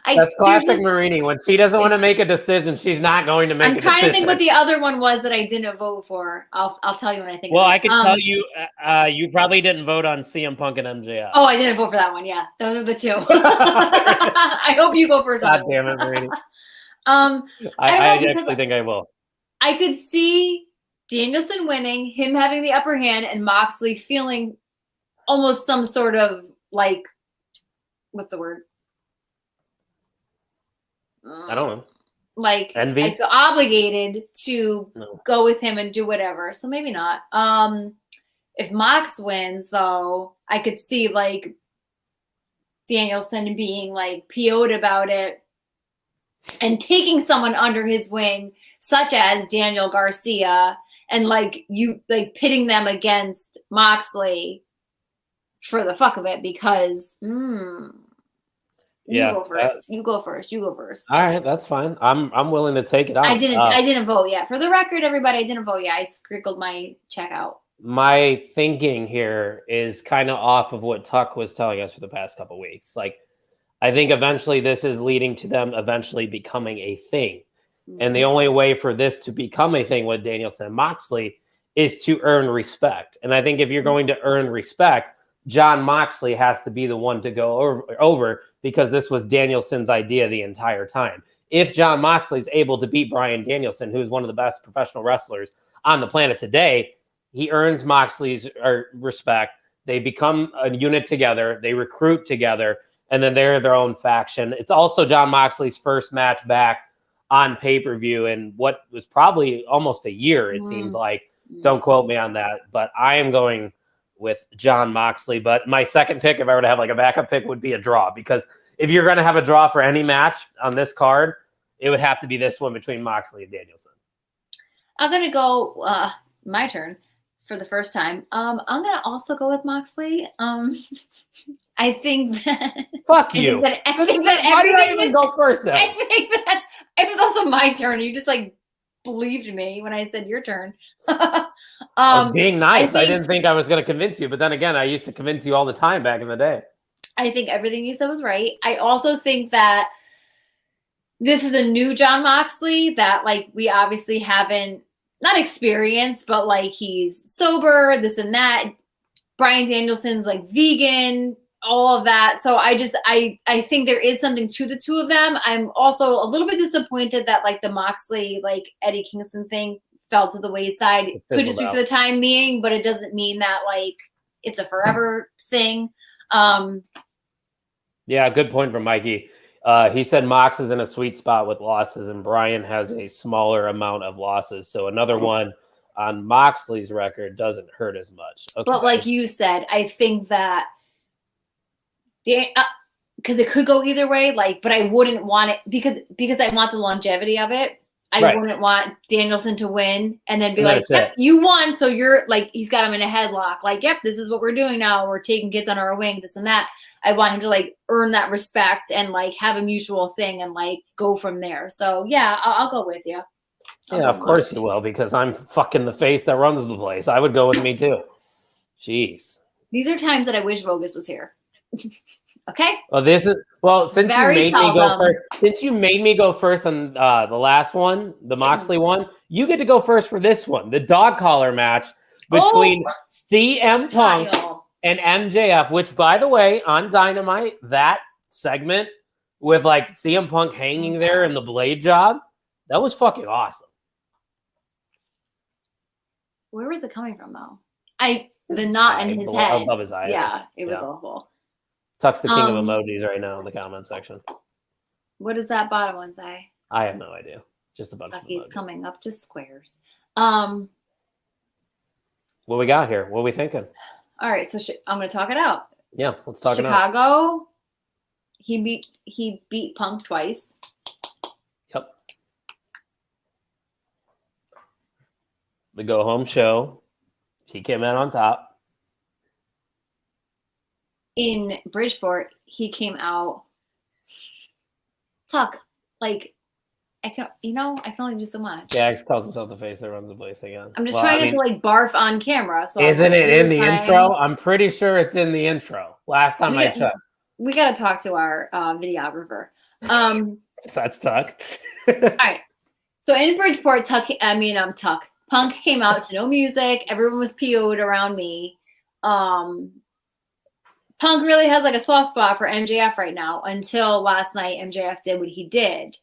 That's classic Marini. When she doesn't want to make a decision, she's not going to make a decision. I'm trying to think what the other one was that I didn't vote for. I'll tell you when I think. Well, I can tell you, you probably didn't vote on CM Punk and MJF. Oh, I didn't vote for that one. Yeah, those are the two. I hope you go first. God damn it, Marini. I actually think I will. I could see Danielson winning, him having the upper hand, and Moxley feeling almost some sort of like, what's the word? I don't know. Like envy. I feel obligated to go with him and do whatever. So maybe not. If Mox wins, though, I could see like Danielson being like PO'd about it and taking someone under his wing, such as Daniel Garcia, and like you like pitting them against Moxley for the fuck of it because you go first. You go first. All right, that's fine. I'm willing to take it out. I didn't vote yet. For the record, everybody, I didn't vote yet. I scribbled my check out. My thinking here is kind of off of what Tuck was telling us for the past couple of weeks. Like, I think eventually this is leading to them eventually becoming a thing. And the only way for this to become a thing with Danielson and Moxley is to earn respect. And I think if you're going to earn respect, Jon Moxley has to be the one to go over because this was Danielson's idea the entire time. If Jon Moxley is able to beat Bryan Danielson, who's one of the best professional wrestlers on the planet today, he earns Moxley's respect. They become a unit together. They recruit together, and then they're their own faction. It's also Jon Moxley's first match back on pay-per-view in what was probably almost a year, it seems like. Don't quote me on that, but I am going with Jon Moxley. But my second pick, if I were to have like a backup pick, would be a draw, because if you're going to have a draw for any match on this card, it would have to be this one between Moxley and Danielson. I'm going to go my turn for the first time. I'm going to also go with Moxley. I think that fuck you. I think that everything was go first now. I think that it was also my turn. You just like believed me when I said your turn. I was being nice. I didn't think I was going to convince you, but then again, I used to convince you all the time back in the day. I think everything you said was right. I also think that this is a new Jon Moxley that like we obviously haven't not experienced, but like he's sober, this and that. Bryan Danielson's like vegan, all of that. So I think there is something to the two of them. I'm also a little bit disappointed that like the Moxley, like Eddie Kingston thing fell to the wayside. It could just be for the time being, but it doesn't mean that like it's a forever thing. Yeah, good point from Mikey. He said Mox is in a sweet spot with losses, and Brian has a smaller amount of losses. So another one on Moxley's record doesn't hurt as much. Okay. But like you said, I think that because it could go either way. Like, but I wouldn't want it because I want the longevity of it. I wouldn't want Danielson to win and then be like, yep, you won. So you're like, he's got him in a headlock. Like, yep, this is what we're doing now. We're taking kids on our wing, this and that. I want him to like earn that respect and like have a mutual thing and like go from there. So yeah, I'll go with you. Yeah, of course you will, because I'm fucking the face that runs the place. I would go with me too. Jeez. These are times that I wish Vogus was here. Okay. Well, since you made me go first on the last one, the Moxley one, you get to go first for this one, the dog collar match between CM Punk and MJF. Which, by the way, on Dynamite, that segment with like CM Punk hanging there in the blade job, that was fucking awesome. Where was it coming from though? The knot in his head. Above his eye. Yeah, it was awful. Tuck's the king of emojis right now in the comment section. What does that bottom one say? I have no idea. Just a bunch of emojis. He's coming up to squares. What we got here? What are we thinking? All right, so I'm going to talk it out. Yeah, let's talk it out. Chicago, he beat Punk twice. Yep. The go-home show, he came out on top. In Bridgeport, he came out. Tuck, like I can only do so much. Jax calls himself the face that runs the place again. I'm just trying to like barf on camera. So isn't it in the intro? I'm pretty sure it's in the intro. Last time I checked. We got to talk to our videographer. That's Tuck. All right. So in Bridgeport, Punk came out to no music. Everyone was PO'd around me. Punk really has like a soft spot for MJF right now until last night MJF did what he did.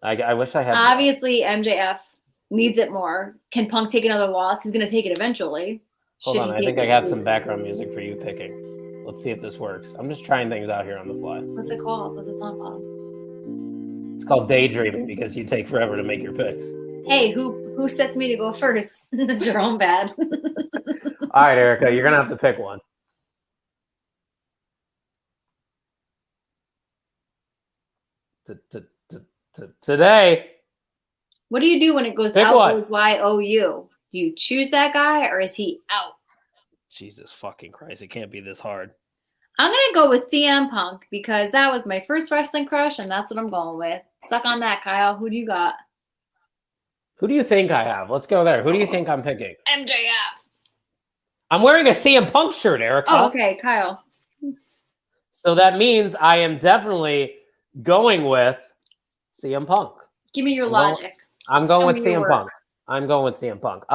I wish I had. Obviously, MJF needs it more. Can Punk take another loss? He's going to take it eventually. Hold on, I think I got some background music for you picking. Let's see if this works. I'm just trying things out here on the fly. What's it called? What's the song called? It's called Daydreaming because you take forever to make your picks. Hey, who sets me to go first? That's your own bad. All right, Erica, you're going to have to pick one. Today. What do you do when it goes out YOU? Do you choose that guy or is he out? Jesus fucking Christ, it can't be this hard. I'm going to go with CM Punk because that was my first wrestling crush and that's what I'm going with. Suck on that, Kyle. Who do you got? Who do you think I have? Let's go there. Who do you think I'm picking? MJF. I'm wearing a CM Punk shirt, Erica. Oh, okay, Kyle. So that means I am definitely going with CM Punk. Give me your logic. I'm going with CM Punk. I'm going with CM Punk.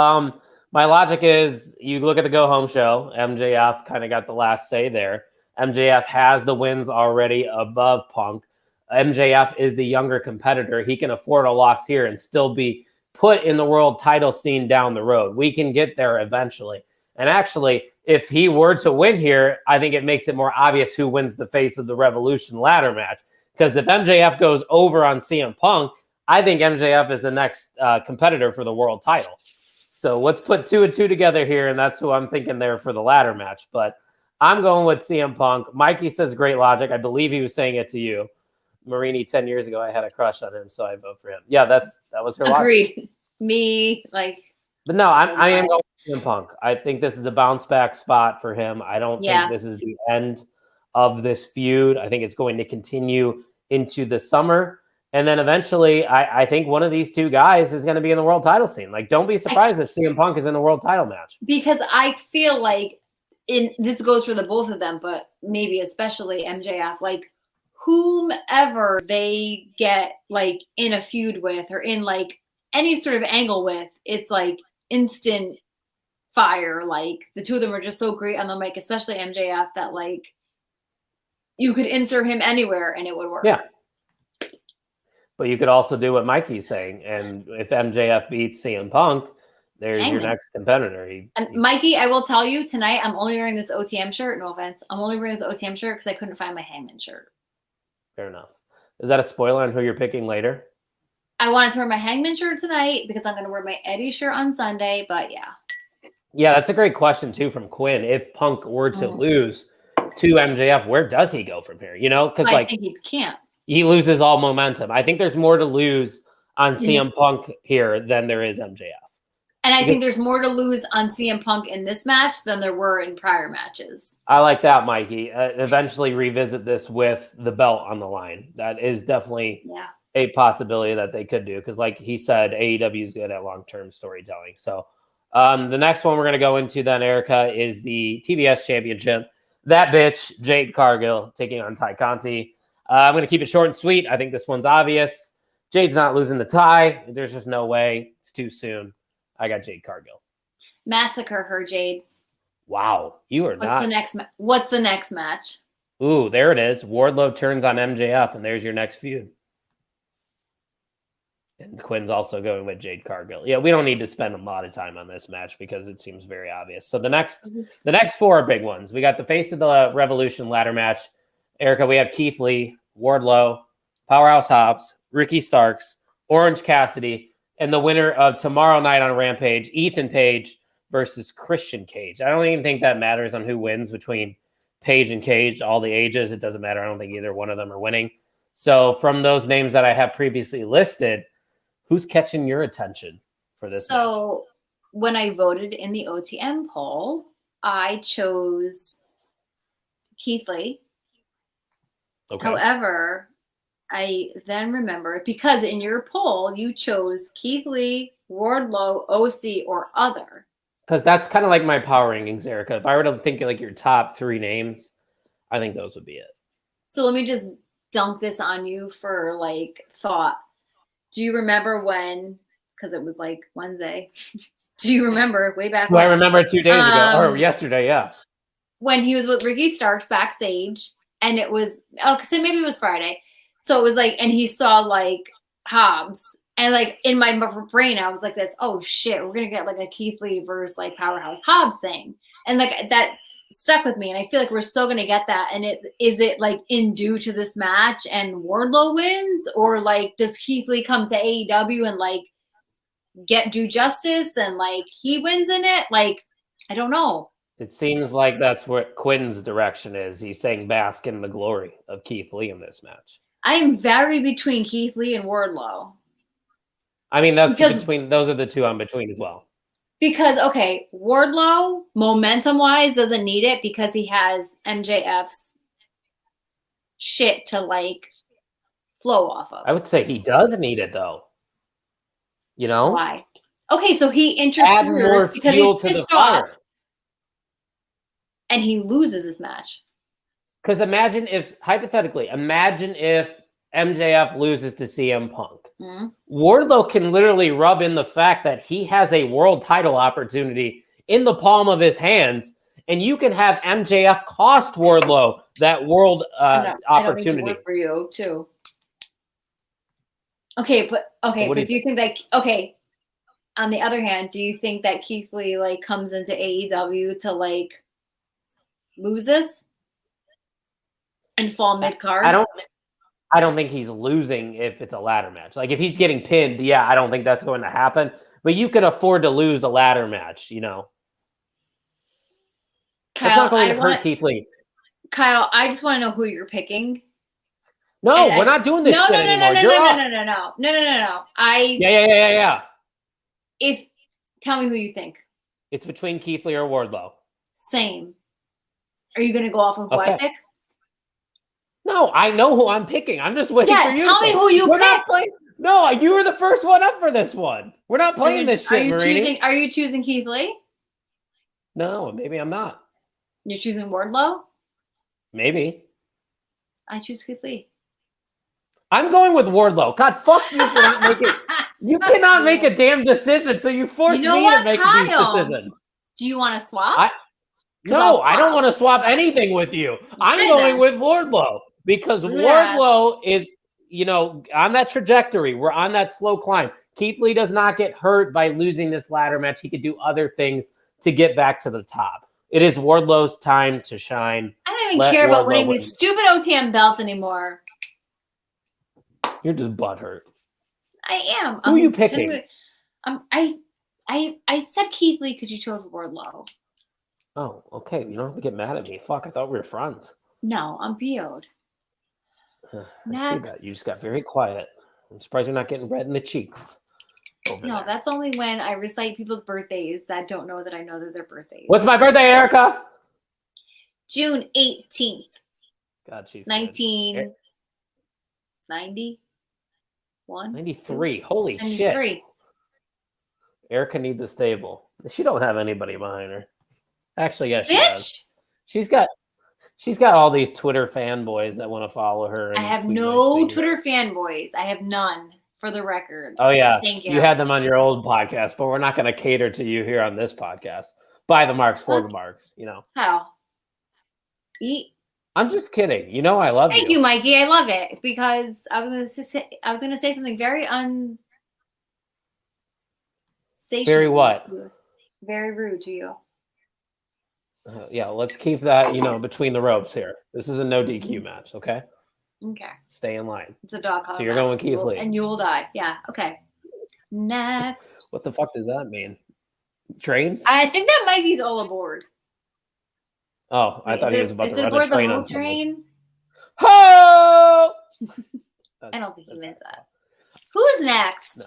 My logic is you look at the go home show. MJF kind of got the last say there. MJF has the wins already above Punk. MJF is the younger competitor. He can afford a loss here and still be put in the world title scene down the road. We can get there eventually. And actually, if he were to win here, I think it makes it more obvious who wins the face of the Revolution ladder match. Because if MJF goes over on CM Punk, I think MJF is the next competitor for the world title. So let's put 2 and 2 together here, and that's who I'm thinking there for the ladder match. But I'm going with CM Punk. Mikey says great logic. I believe he was saying it to you. Marini 10 years ago, I had a crush on him, so I vote for him. Yeah, that was her Agreed. logic. Me, like. But no, I am going with CM Punk. I think this is a bounce back spot for him. I don't think this is the end of this feud. I think it's going to continue into the summer. And then eventually, I think one of these two guys is going to be in the world title scene. Like, don't be surprised if CM Punk is in a world title match. Because I feel like, this goes for the both of them, but maybe especially MJF, like, whomever they get, like, in a feud with or in, like, any sort of angle with, it's, like, instant fire. Like the two of them are just so great on the mic, especially MJF, that like you could insert him anywhere and it would work. Yeah. But you could also do what Mikey's saying. And if MJF beats CM Punk, there's your next competitor. Mikey, I will tell you tonight, I'm only wearing this OTM shirt. No offense. I'm only wearing this OTM shirt because I couldn't find my Hangman shirt. Fair enough. Is that a spoiler on who you're picking later? I wanted to wear my Hangman shirt tonight because I'm going to wear my Eddie shirt on Sunday. But yeah. Yeah, that's a great question too from Quinn. If Punk were to lose to MJF, where does he go from here? You know, because I think he can't. He loses all momentum. I think there's more to lose on CM Punk here than there is MJF. And I think there's more to lose on CM Punk in this match than there were in prior matches. I like that, Mikey. Eventually revisit this with the belt on the line. That is definitely a possibility that they could do. Because like he said, AEW is good at long-term storytelling. So the next one we're going to go into then, Erica, is the TBS Championship. That bitch, Jade Cargill, taking on Ty Conti. I'm going to keep it short and sweet. I think this one's obvious. Jade's not losing the tie. There's just no way. It's too soon. I got Jade Cargill. Massacre her, Jade. Wow. You are not. What's the next match? Ooh, there it is. Wardlow turns on MJF, and there's your next feud. And Quinn's also going with Jade Cargill. Yeah, we don't need to spend a lot of time on this match because it seems very obvious. So the next four are big ones. We got the Face of the Revolution ladder match. Erica, we have Keith Lee, Wardlow, Powerhouse Hobbs, Ricky Starks, Orange Cassidy, and the winner of tomorrow night on Rampage, Ethan Page versus Christian Cage. I don't even think that matters on who wins between Page and Cage, all the ages. It doesn't matter. I don't think either one of them are winning. So from those names that I have previously listed, who's catching your attention for this match? When I voted in the OTM poll, I chose Keith Lee. Okay. However, I then remembered because in your poll you chose Keith Lee, Wardlow, OC, or other. Because that's kind of like my power rankings, Erica. If I were to think of like your top three names, I think those would be it. So let me just dunk this on you for like thought. Do you remember when, because it was like Wednesday, do you remember way back when? I remember 2 days ago, or yesterday, yeah. When he was with Ricky Starks backstage, and it was, so maybe it was Friday. So it was like, and he saw like Hobbs, and like in my brain, I was like this, oh shit, we're going to get like a Keith Lee versus like Powerhouse Hobbs thing. And like that's stuck with me. And I feel like we're still going to get that. And is it like in due to this match and Wardlow wins, or like does Keith Lee come to AEW and like do justice and like he wins in it? Like, I don't know. It seems like that's what Quinn's direction is. He's saying bask in the glory of Keith Lee in this match. I am very between Keith Lee and Wardlow. I mean, those are the two I'm between as well. Because, okay, Wardlow, momentum-wise, doesn't need it because he has MJF's shit to, like, flow off of. I would say he does need it, though. You know? Why? Okay, so he interferes because he's pissed off. And he loses this match. Because hypothetically, imagine if MJF loses to CM Punk. Mm-hmm. Wardlow can literally rub in the fact that he has a world title opportunity in the palm of his hands, and you can have MJF cost Wardlow that world opportunity. I don't need to work for you too. Okay, but do you think that on the other hand, do you think that Keith Lee like comes into AEW to like lose this and fall mid card? I don't think he's losing if it's a ladder match. Like if he's getting pinned, yeah, I don't think that's going to happen. But you can afford to lose a ladder match, you know. Kyle, it's not going to hurt Keith Lee. Kyle, I just want to know who you're picking. No, we're not doing this shit anymore. No. Yeah. Tell me who you think. It's between Keith Lee or Wardlow. Same. Are you going to go off of who I pick? No, I know who I'm picking. I'm just waiting for you. Tell me who you pick. No, you were the first one up for this one. We're not playing this shit, Marini. Are you choosing Keith Lee? No, maybe I'm not. You're choosing Wardlow? Maybe. I choose Keith Lee. I'm going with Wardlow. God, fuck you for not making. You cannot make a damn decision, so you force me to make these decisions. Do you want to swap? No, I don't want to swap anything with you. I'm going with Wardlow because Wardlow is, on that trajectory. We're on that slow climb. Keith Lee does not get hurt by losing this ladder match. He could do other things to get back to the top. It is Wardlow's time to shine. I don't even care about winning these stupid OTM belts anymore. You're just butthurt. I am. Who are you picking? I said Keith Lee because you chose Wardlow. Oh, okay. You don't have to get mad at me. Fuck, I thought we were friends. No, I'm PO'd. I see that. You just got very quiet. I'm surprised you're not getting red in the cheeks. No, that's only when I recite people's birthdays that don't know that I know that their birthdays. What's my birthday, Erica? June 18th. God, she's 1991. 93. Holy 93. Shit. Erica needs a stable. She don't have anybody behind her. Actually, yes, she does. She's got all these Twitter fanboys that want to follow her. I have no Twitter fanboys. I have none, for the record. Oh, yeah. Thank you. You had them on your old podcast, but we're not going to cater to you here on this podcast. By the marks, for the marks, How? I'm just kidding. I love you. Thank you, Mikey. I love it because I was going to say something very Very what? Very rude to you. Yeah, let's keep that, between the ropes here. This is a no DQ match, okay? Okay. Stay in line. It's a dog collar. So you're going with Keith Lee. And you will die. Yeah, okay. Next. What the fuck does that mean? Trains? I think that Mikey's all aboard. Oh, I thought he was about to run a train on someone. Oh! I don't think he meant that. Who's next?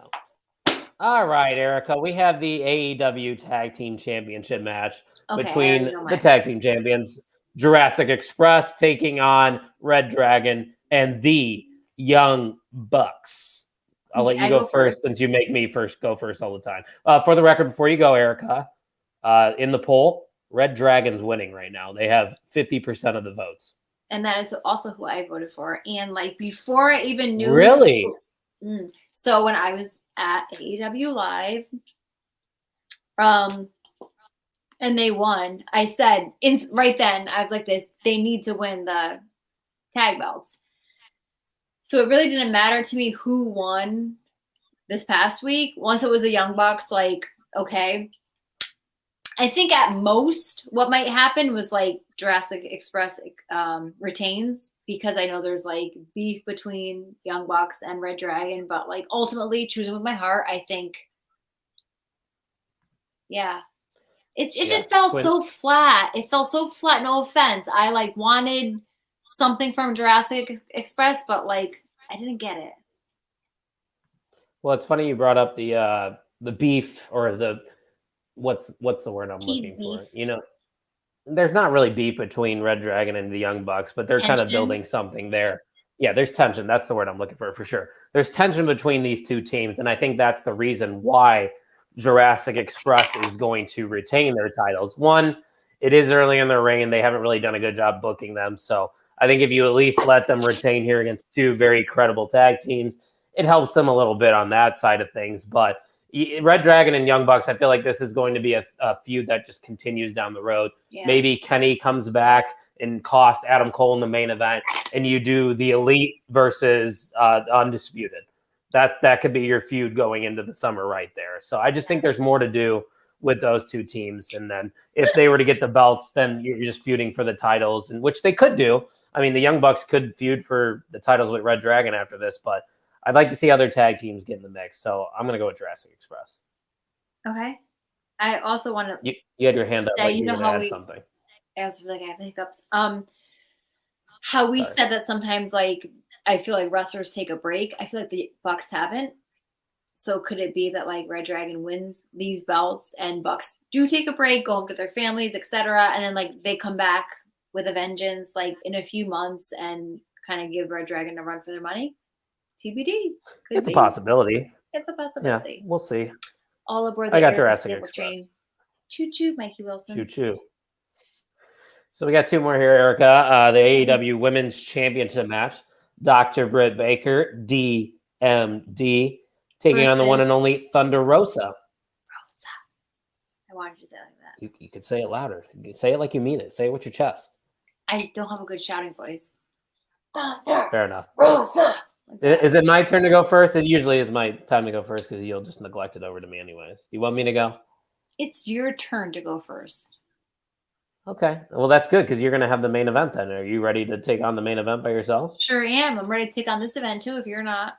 No. All right, Erica. We have the AEW Tag Team Championship match between the tag team champions, Jurassic Express taking on Red Dragon and the Young Bucks. I'll let you go first since you make me go first all the time. For the record, before you go, Erica, in the poll, Red Dragon's winning right now. They have 50% of the votes. And that is also who I voted for. And before I even knew. Really? So when I was at AEW Live, and they won, I said right then, I was like this, they need to win the tag belts. So it really didn't matter to me who won this past week. Once it was the Young Bucks, okay. I think at most what might happen was Jurassic Express retains, because I know there's beef between Young Bucks and Red Dragon, but ultimately choosing with my heart, I think, yeah. It just felt so flat. It felt so flat. No offense. I wanted something from Jurassic Express, but I didn't get it. Well, it's funny you brought up the beef, or the what's the word I'm looking for? There's not really beef between Red Dragon and the Young Bucks, but they're kind of building something there. Yeah, there's tension. That's the word I'm looking for sure. There's tension between these two teams, and I think that's the reason why Jurassic Express is going to retain their titles. One, it is early in their reign, and they haven't really done a good job booking them. So I think if you at least let them retain here against two very credible tag teams, it helps them a little bit on that side of things. But Red Dragon and Young Bucks, I feel like this is going to be a feud that just continues down the road. Yeah. Maybe Kenny comes back and costs Adam Cole in the main event, and you do the Elite versus Undisputed. That could be your feud going into the summer right there. So I just think there's more to do with those two teams. And then if they were to get the belts, then you're just feuding for the titles, and which they could do. I mean, the Young Bucks could feud for the titles with Red Dragon after this, but I'd like to see other tag teams get in the mix. So I'm going to go with Jurassic Express. Okay. I also want to. You had your hand up. Like you know how something. I was I have hiccups. How we said that sometimes, I feel like wrestlers take a break. I feel like the Bucks haven't. So could it be that Red Dragon wins these belts and Bucks do take a break, go home to their families, etc., and then they come back with a vengeance in a few months and kind of give Red Dragon a run for their money? TBD. It's a possibility. It's a possibility. Yeah, we'll see. All aboard the I got Jurassic Express. Train. Choo choo, Mikey Wilson. Choo choo. So we got two more here, Erica. The AEW Women's Championship match. Dr. Britt Baker, DMD, taking on the one and only Thunder Rosa. I wanted you to say it like that. You could say it louder. You can say it like you mean it. Say it with your chest. I don't have a good shouting voice. Fair enough. Rosa. Is it my turn to go first? It usually is my time to go first because you'll just neglect it over to me anyways. You want me to go? It's your turn to go first. Okay. Well, that's good because you're going to have the main event then. Are you ready to take on the main event by yourself? Sure am. I'm ready to take on this event too if you're not.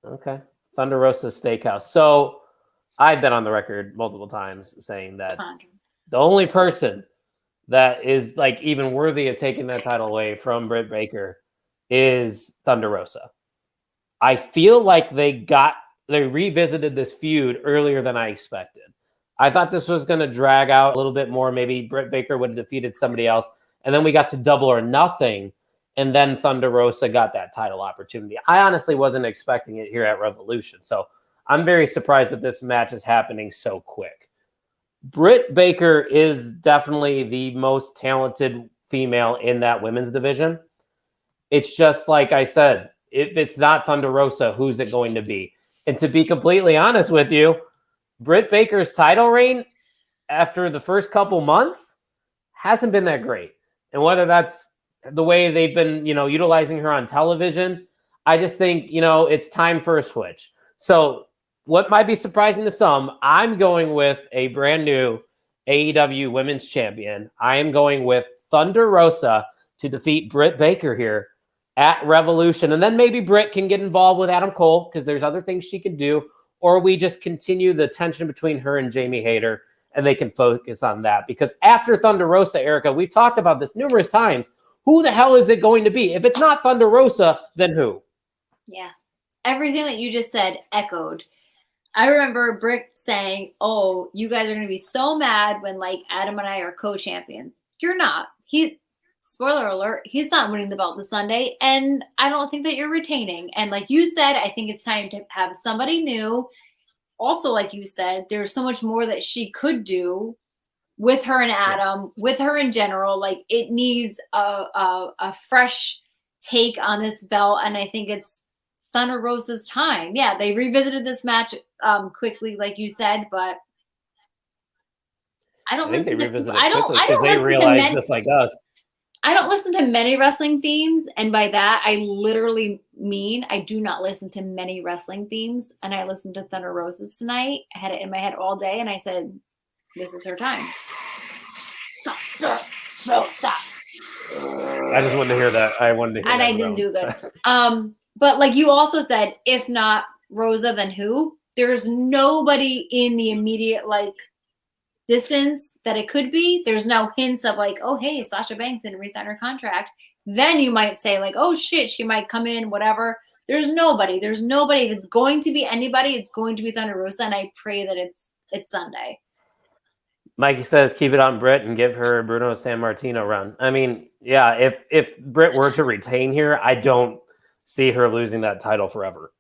Okay. Thunder Rosa Steakhouse. So I've been on the record multiple times saying that the only person that is like even worthy of taking that title away from Britt Baker is Thunder Rosa. I feel like they revisited this feud earlier than I expected. I thought this was going to drag out a little bit more. Maybe Britt Baker would have defeated somebody else. And then we got to Double or Nothing. And then Thunder Rosa got that title opportunity. I honestly wasn't expecting it here at Revolution. So I'm very surprised that this match is happening so quick. Britt Baker is definitely the most talented female in that women's division. It's just like I said, if it's not Thunder Rosa, who's it going to be? And to be completely honest with you, Britt Baker's title reign after the first couple months hasn't been that great. And whether that's the way they've been, utilizing her on television, I just think, it's time for a switch. So what might be surprising to some, I'm going with a brand new AEW Women's Champion. I am going with Thunder Rosa to defeat Britt Baker here at Revolution. And then maybe Britt can get involved with Adam Cole because there's other things she can do. Or we just continue the tension between her and Jamie Hayter and they can focus on that. Because after Thunder Rosa, Erica, we've talked about this numerous times. Who the hell is it going to be? If it's not Thunder Rosa, then who? Yeah. Everything that you just said echoed. I remember Britt saying, oh, you guys are going to be so mad when Adam and I are co-champions. You're not. Spoiler alert, he's not winning the belt this Sunday, and I don't think that you're retaining. And like you said, I think it's time to have somebody new. Also, like you said, there's so much more that she could do with her and Adam, with her in general. Like, it needs a fresh take on this belt, and I think it's Thunder Rosa's time. Yeah, they revisited this match quickly, like you said, but I don't listen to people. I don't listen to just like us. I don't listen to many wrestling themes, and by that I literally mean I do not listen to many wrestling themes. And I listened to Thunder Rosa's tonight. I had it in my head all day, and I said, "This is her time." Stop. I just wanted to hear that. I wanted to hear and that. I didn't do good. But like you also said, if not Rosa, then who? There's nobody in the immediate distance that it could be. There's no hints of oh, hey, Sasha Banks didn't resign her contract. Then you might say oh shit, she might come in, whatever. There's nobody. If it's going to be anybody, it's going to be Thunder Rosa, and I pray that it's Sunday. Mikey says keep it on Britt and give her Bruno Sammartino run. I mean, yeah, if Britt were to retain here, I don't see her losing that title forever.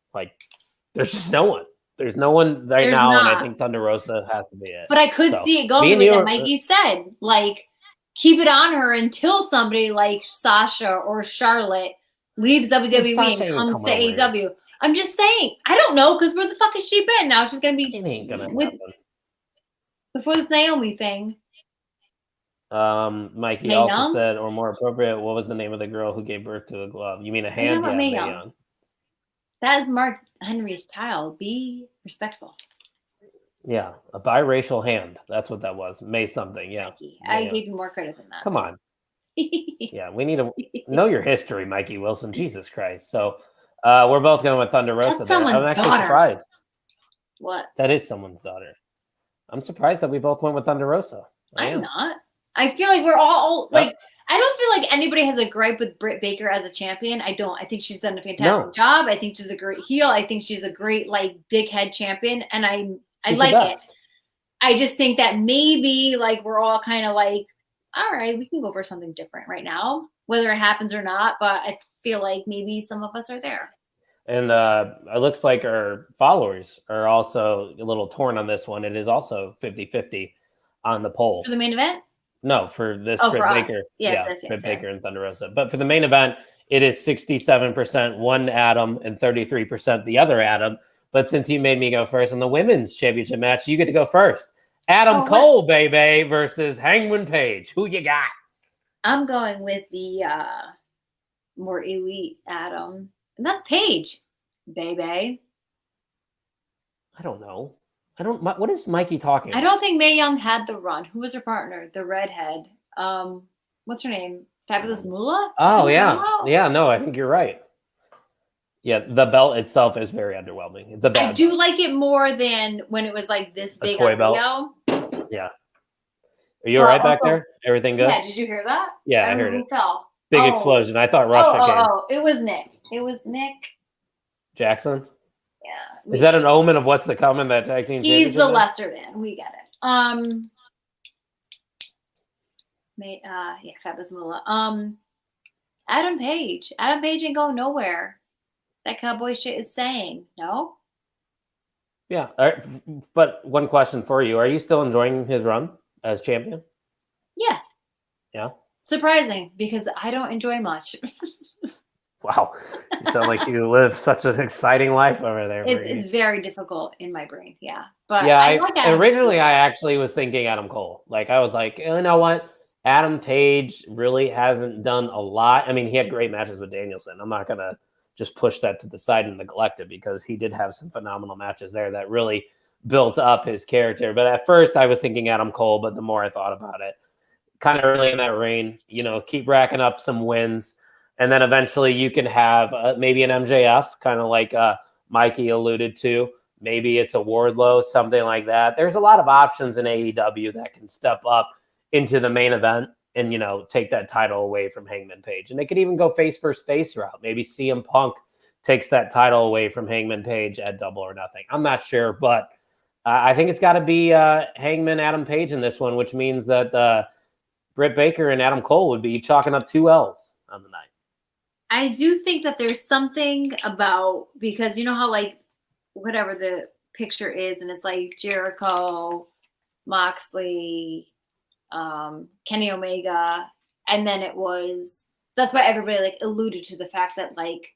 There's just no one. There's no one now, and I think Thunder Rosa has to be it. But I could see it going with it, like you said. Keep it on her until somebody like Sasha or Charlotte leaves WWE and comes to AEW. I'm just saying. I don't know, because where the fuck has she been? Now she's going to be it ain't gonna happen. Before this Naomi thing. Mikey also said, or more appropriate, what was the name of the girl who gave birth to a glove? You mean a hand? Yeah, Mae Young. That is Mark Henry's child. Be respectful. Yeah, a biracial hand. That's what that was. May something, yeah. I gave you more credit than that. Come on. Yeah, we need to know your history, Mikey Wilson. Jesus Christ. So we're both going with Thunder Rosa. I'm actually surprised. What? That is someone's daughter. I'm surprised that we both went with Thunder Rosa. I'm not. I feel like we're all I don't feel like anybody has a gripe with Britt Baker as a champion. I don't. I think she's done a fantastic job. I think she's a great heel. I think she's a great dickhead champion, and I like it. I just think that maybe we're all kind of all right, we can go for something different right now, whether it happens or not. But I feel like maybe some of us are there. And it looks like our followers are also a little torn on this one. It is also 50-50 on the poll. For the main event? No, for this Britt Baker. Yes, Britt Baker and Thunder Rosa. But for the main event, it is 67% one Adam and 33% the other Adam. But since you made me go first in the women's championship match, you get to go first. Adam Cole, baby, versus Hangman Page. Who you got? I'm going with the more elite Adam. And that's Page, baby. I don't know. What is Mikey talking about? I don't think Mae Young had the run. Who was her partner? The redhead. What's her name? Fabulous Moolah? Oh, yeah. Yeah, no, I think you're right. Yeah, the belt itself is very underwhelming. It's a bad I do belt. like it more than when it was like this big toy on belt. Rio. Yeah. Are you all right back there? Everything good? Yeah, did you hear that? Yeah, I heard it. Fell. Big explosion. I thought Russia came. Oh, it was Nick. It was Nick Jackson? Yeah. Is that an omen of what's to come in that tag team He's championship the match? lesser than. We get it. Yeah, Fabulous Moolah. Adam Page. Adam Page ain't going nowhere. That cowboy shit is saying. No? Yeah. All right. But one question for you. Are you still enjoying his run as champion? Yeah. Yeah. Surprising, because I don't enjoy much. Wow. You sound like you live such an exciting life over there. It's very difficult in my brain. Yeah. But yeah, I like Adam originally Page. I actually was thinking Adam Cole. Like I was like, you know what? Adam Page really hasn't done a lot. I mean, he had great matches with Danielson. I'm not gonna just push that to the side and neglect it because he did have some phenomenal matches there that really built up his character. But at first I was thinking Adam Cole, but the more I thought about it, kind of early in that reign, keep racking up some wins. And then eventually you can have maybe an MJF, kind of like Mikey alluded to. Maybe it's a Wardlow, something like that. There's a lot of options in AEW that can step up into the main event and, take that title away from Hangman Page. And they could even go face versus face route. Maybe CM Punk takes that title away from Hangman Page at Double or Nothing. I'm not sure, but I think it's got to be Hangman Adam Page in this one, which means that Britt Baker and Adam Cole would be chalking up 2 L's on the night. I do think that there's something about, because you know how like whatever the picture is, and it's like Jericho, Moxley, Kenny Omega, and then that's why everybody like alluded to the fact that like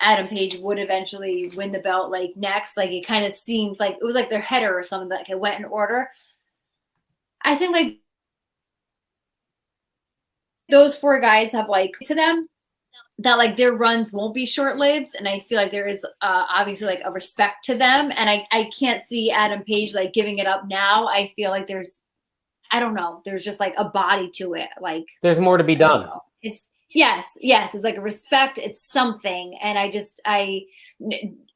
Adam Page would eventually win the belt like next. Like it kind of seems like it was like their header or something that like, went in order. I think like those 4 guys have like to them that like their runs won't be short-lived, and I feel like there is obviously like a respect to them, and I can't see Adam Page like giving it up now. I feel like there's just like a body to it, like there's more to be done. It's yes it's like a respect, it's something, and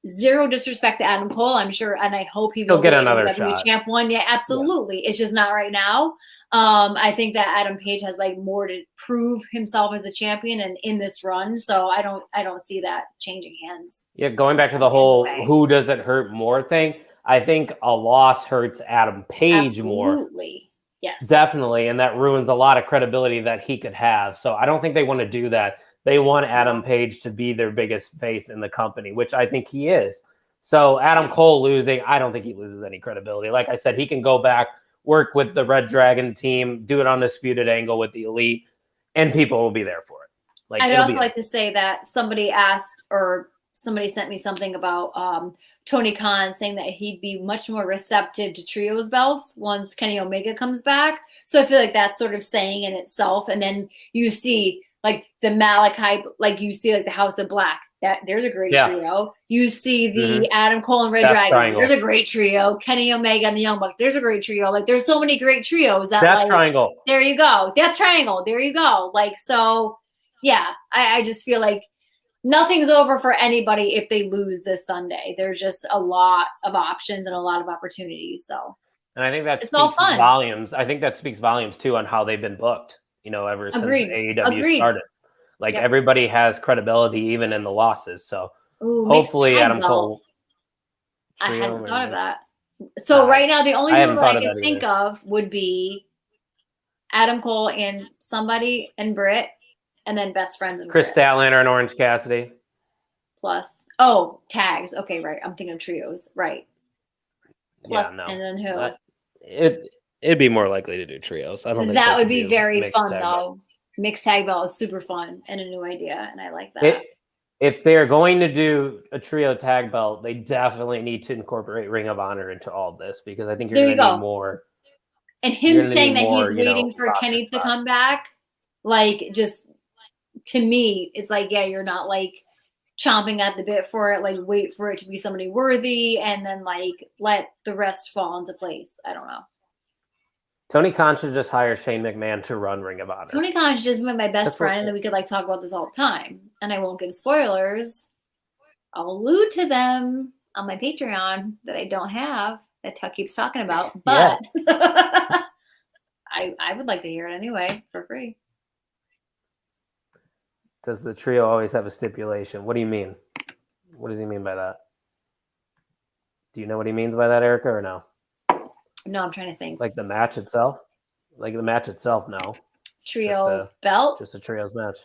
zero disrespect to Adam Cole, I'm sure, and I hope he'll get another shot. Champ one. Yeah, absolutely. Yeah. It's just not right now. I think that Adam Page has like more to prove himself as a champion and in this run. So I don't see that changing hands. Yeah, going back to the whole who does it hurt more thing, I think a loss hurts Adam Page more. Absolutely. Yes. Definitely. And that ruins a lot of credibility that he could have. So I don't think they want to do that. They want Adam Page to be their biggest face in the company, which I think he is. So Adam Cole losing, I don't think he loses any credibility. Like I said, he can go back, work with the Red Dragon team, do it on Disputed Angle with the Elite, and people will be there for it. Like I'd also like to say that somebody asked, or somebody sent me something about Tony Khan saying that he'd be much more receptive to trios belts once Kenny Omega comes back. So I feel like that's sort of saying in itself. And then you see like the Malachi, like you see like the House of Black. That there's a great trio. You see the Adam Cole and Red Dragon. Triangle. There's a great trio. Kenny Omega and the Young Bucks. There's a great trio. Like there's so many great trios that Death like, Triangle. There you go. Death Triangle. There you go. Like so, yeah. I just feel like nothing's over for anybody if they lose this Sunday. There's just a lot of options and a lot of opportunities. So, and I think that it's all fun. Volumes. I think that speaks volumes too on how they've been booked. Ever since AEW started. Like everybody has credibility, even in the losses. So hopefully Adam Cole. I hadn't thought of that. So right now, the only one that I can think of would be Adam Cole and somebody and Britt, and then best friends and Chris Statlander and Orange Cassidy. Plus, tags. Okay, right. I'm thinking of trios. Right. Plus, and then who? It'd be more likely to do trios. I don't think that would be very fun though. Mixed tag belt is super fun and a new idea, and I like that. If they're going to do a trio tag belt, they definitely need to incorporate Ring of Honor into all this, because I think you're going to need more And him You're gonna saying need that he's more, waiting for roster Kenny to spots. come back, like, just to me, it's like, yeah, you're not like chomping at the bit for it, like wait for it to be somebody worthy and then like let the rest fall into place. I don't know. Tony Khan should just hire Shane McMahon to run Ring of Honor. Tony Khan's just been my best Just friend, and we could like talk about this all the time. And I won't give spoilers. I'll allude to them on my Patreon that I don't have, that Tuck keeps talking about. But I would like to hear it anyway for free. Does the trio always have a stipulation? What do you mean? What does he mean by that? Do you know what he means by that, Erica, or no? No, I'm trying to think. Like the match itself? Like the match itself, no. Trio belt? Just a trios match.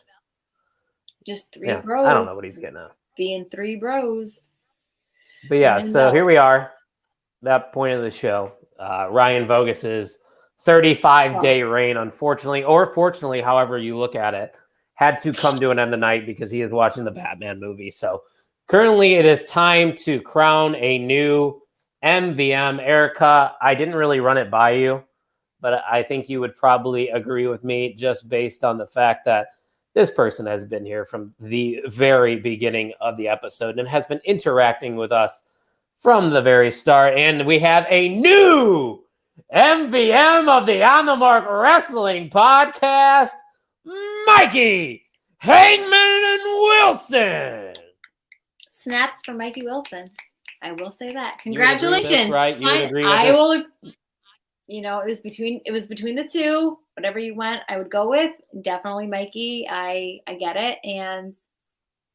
Just three bros. I don't know what he's getting at. Being three bros. But yeah, so here we are. That point of the show. Ryan Vogus's 35-day reign, unfortunately, or fortunately, however you look at it, had to come to an end tonight because he is watching the Batman movie. So currently it is time to crown a new MVM. Erica, I didn't really run it by you, but I think you would probably agree with me just based on the fact that this person has been here from the very beginning of the episode and has been interacting with us from the very start. And we have a new MVM of the On the Mark Wrestling Podcast, Mikey Hangman and Wilson. Snaps for Mikey Wilson. I will say that. Congratulations. That's right. You would agree with I it? will. You know, it was between the two. Whatever you went, I would go with. Definitely Mikey. I get it. And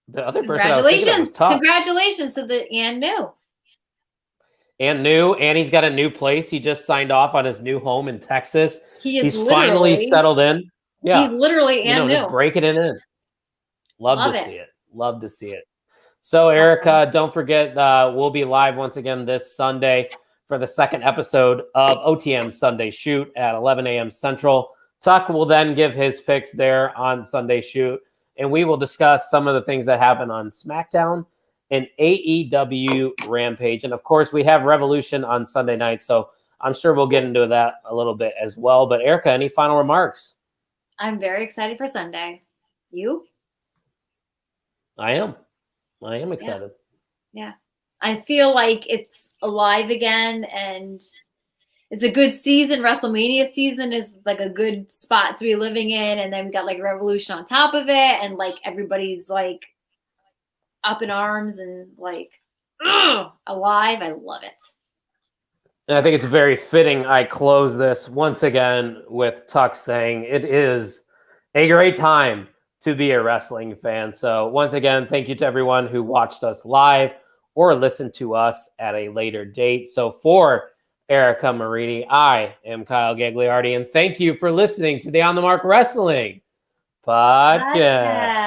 the other person I was thinking of was Tuck. Congratulations to the And he's got a new place. He just signed off on his new home in Texas. He's finally settled in. Yeah, he's literally just breaking it in. Love to see it. Love to see it. So, Erica, don't forget, we'll be live once again this Sunday for the second episode of OTM Sunday Shoot at 11 a.m. Central. Tuck will then give his picks there on Sunday Shoot, and we will discuss some of the things that happen on SmackDown and AEW Rampage. And, of course, we have Revolution on Sunday night, so I'm sure we'll get into that a little bit as well. But, Erica, any final remarks? I'm very excited for Sunday. You? I am excited. Yeah. I feel like it's alive again, and it's a good season. WrestleMania season is like a good spot to be living in. And then we got like Revolution on top of it. And like everybody's like up in arms and like alive. I love it. And I think it's very fitting I close this once again with Tuck saying it is a great time to be a wrestling fan. So once again, thank you to everyone who watched us live or listened to us at a later date. So for Erica Marini, I am Kyle Gagliardi, and thank you for listening to the On the Mark Wrestling Podcast.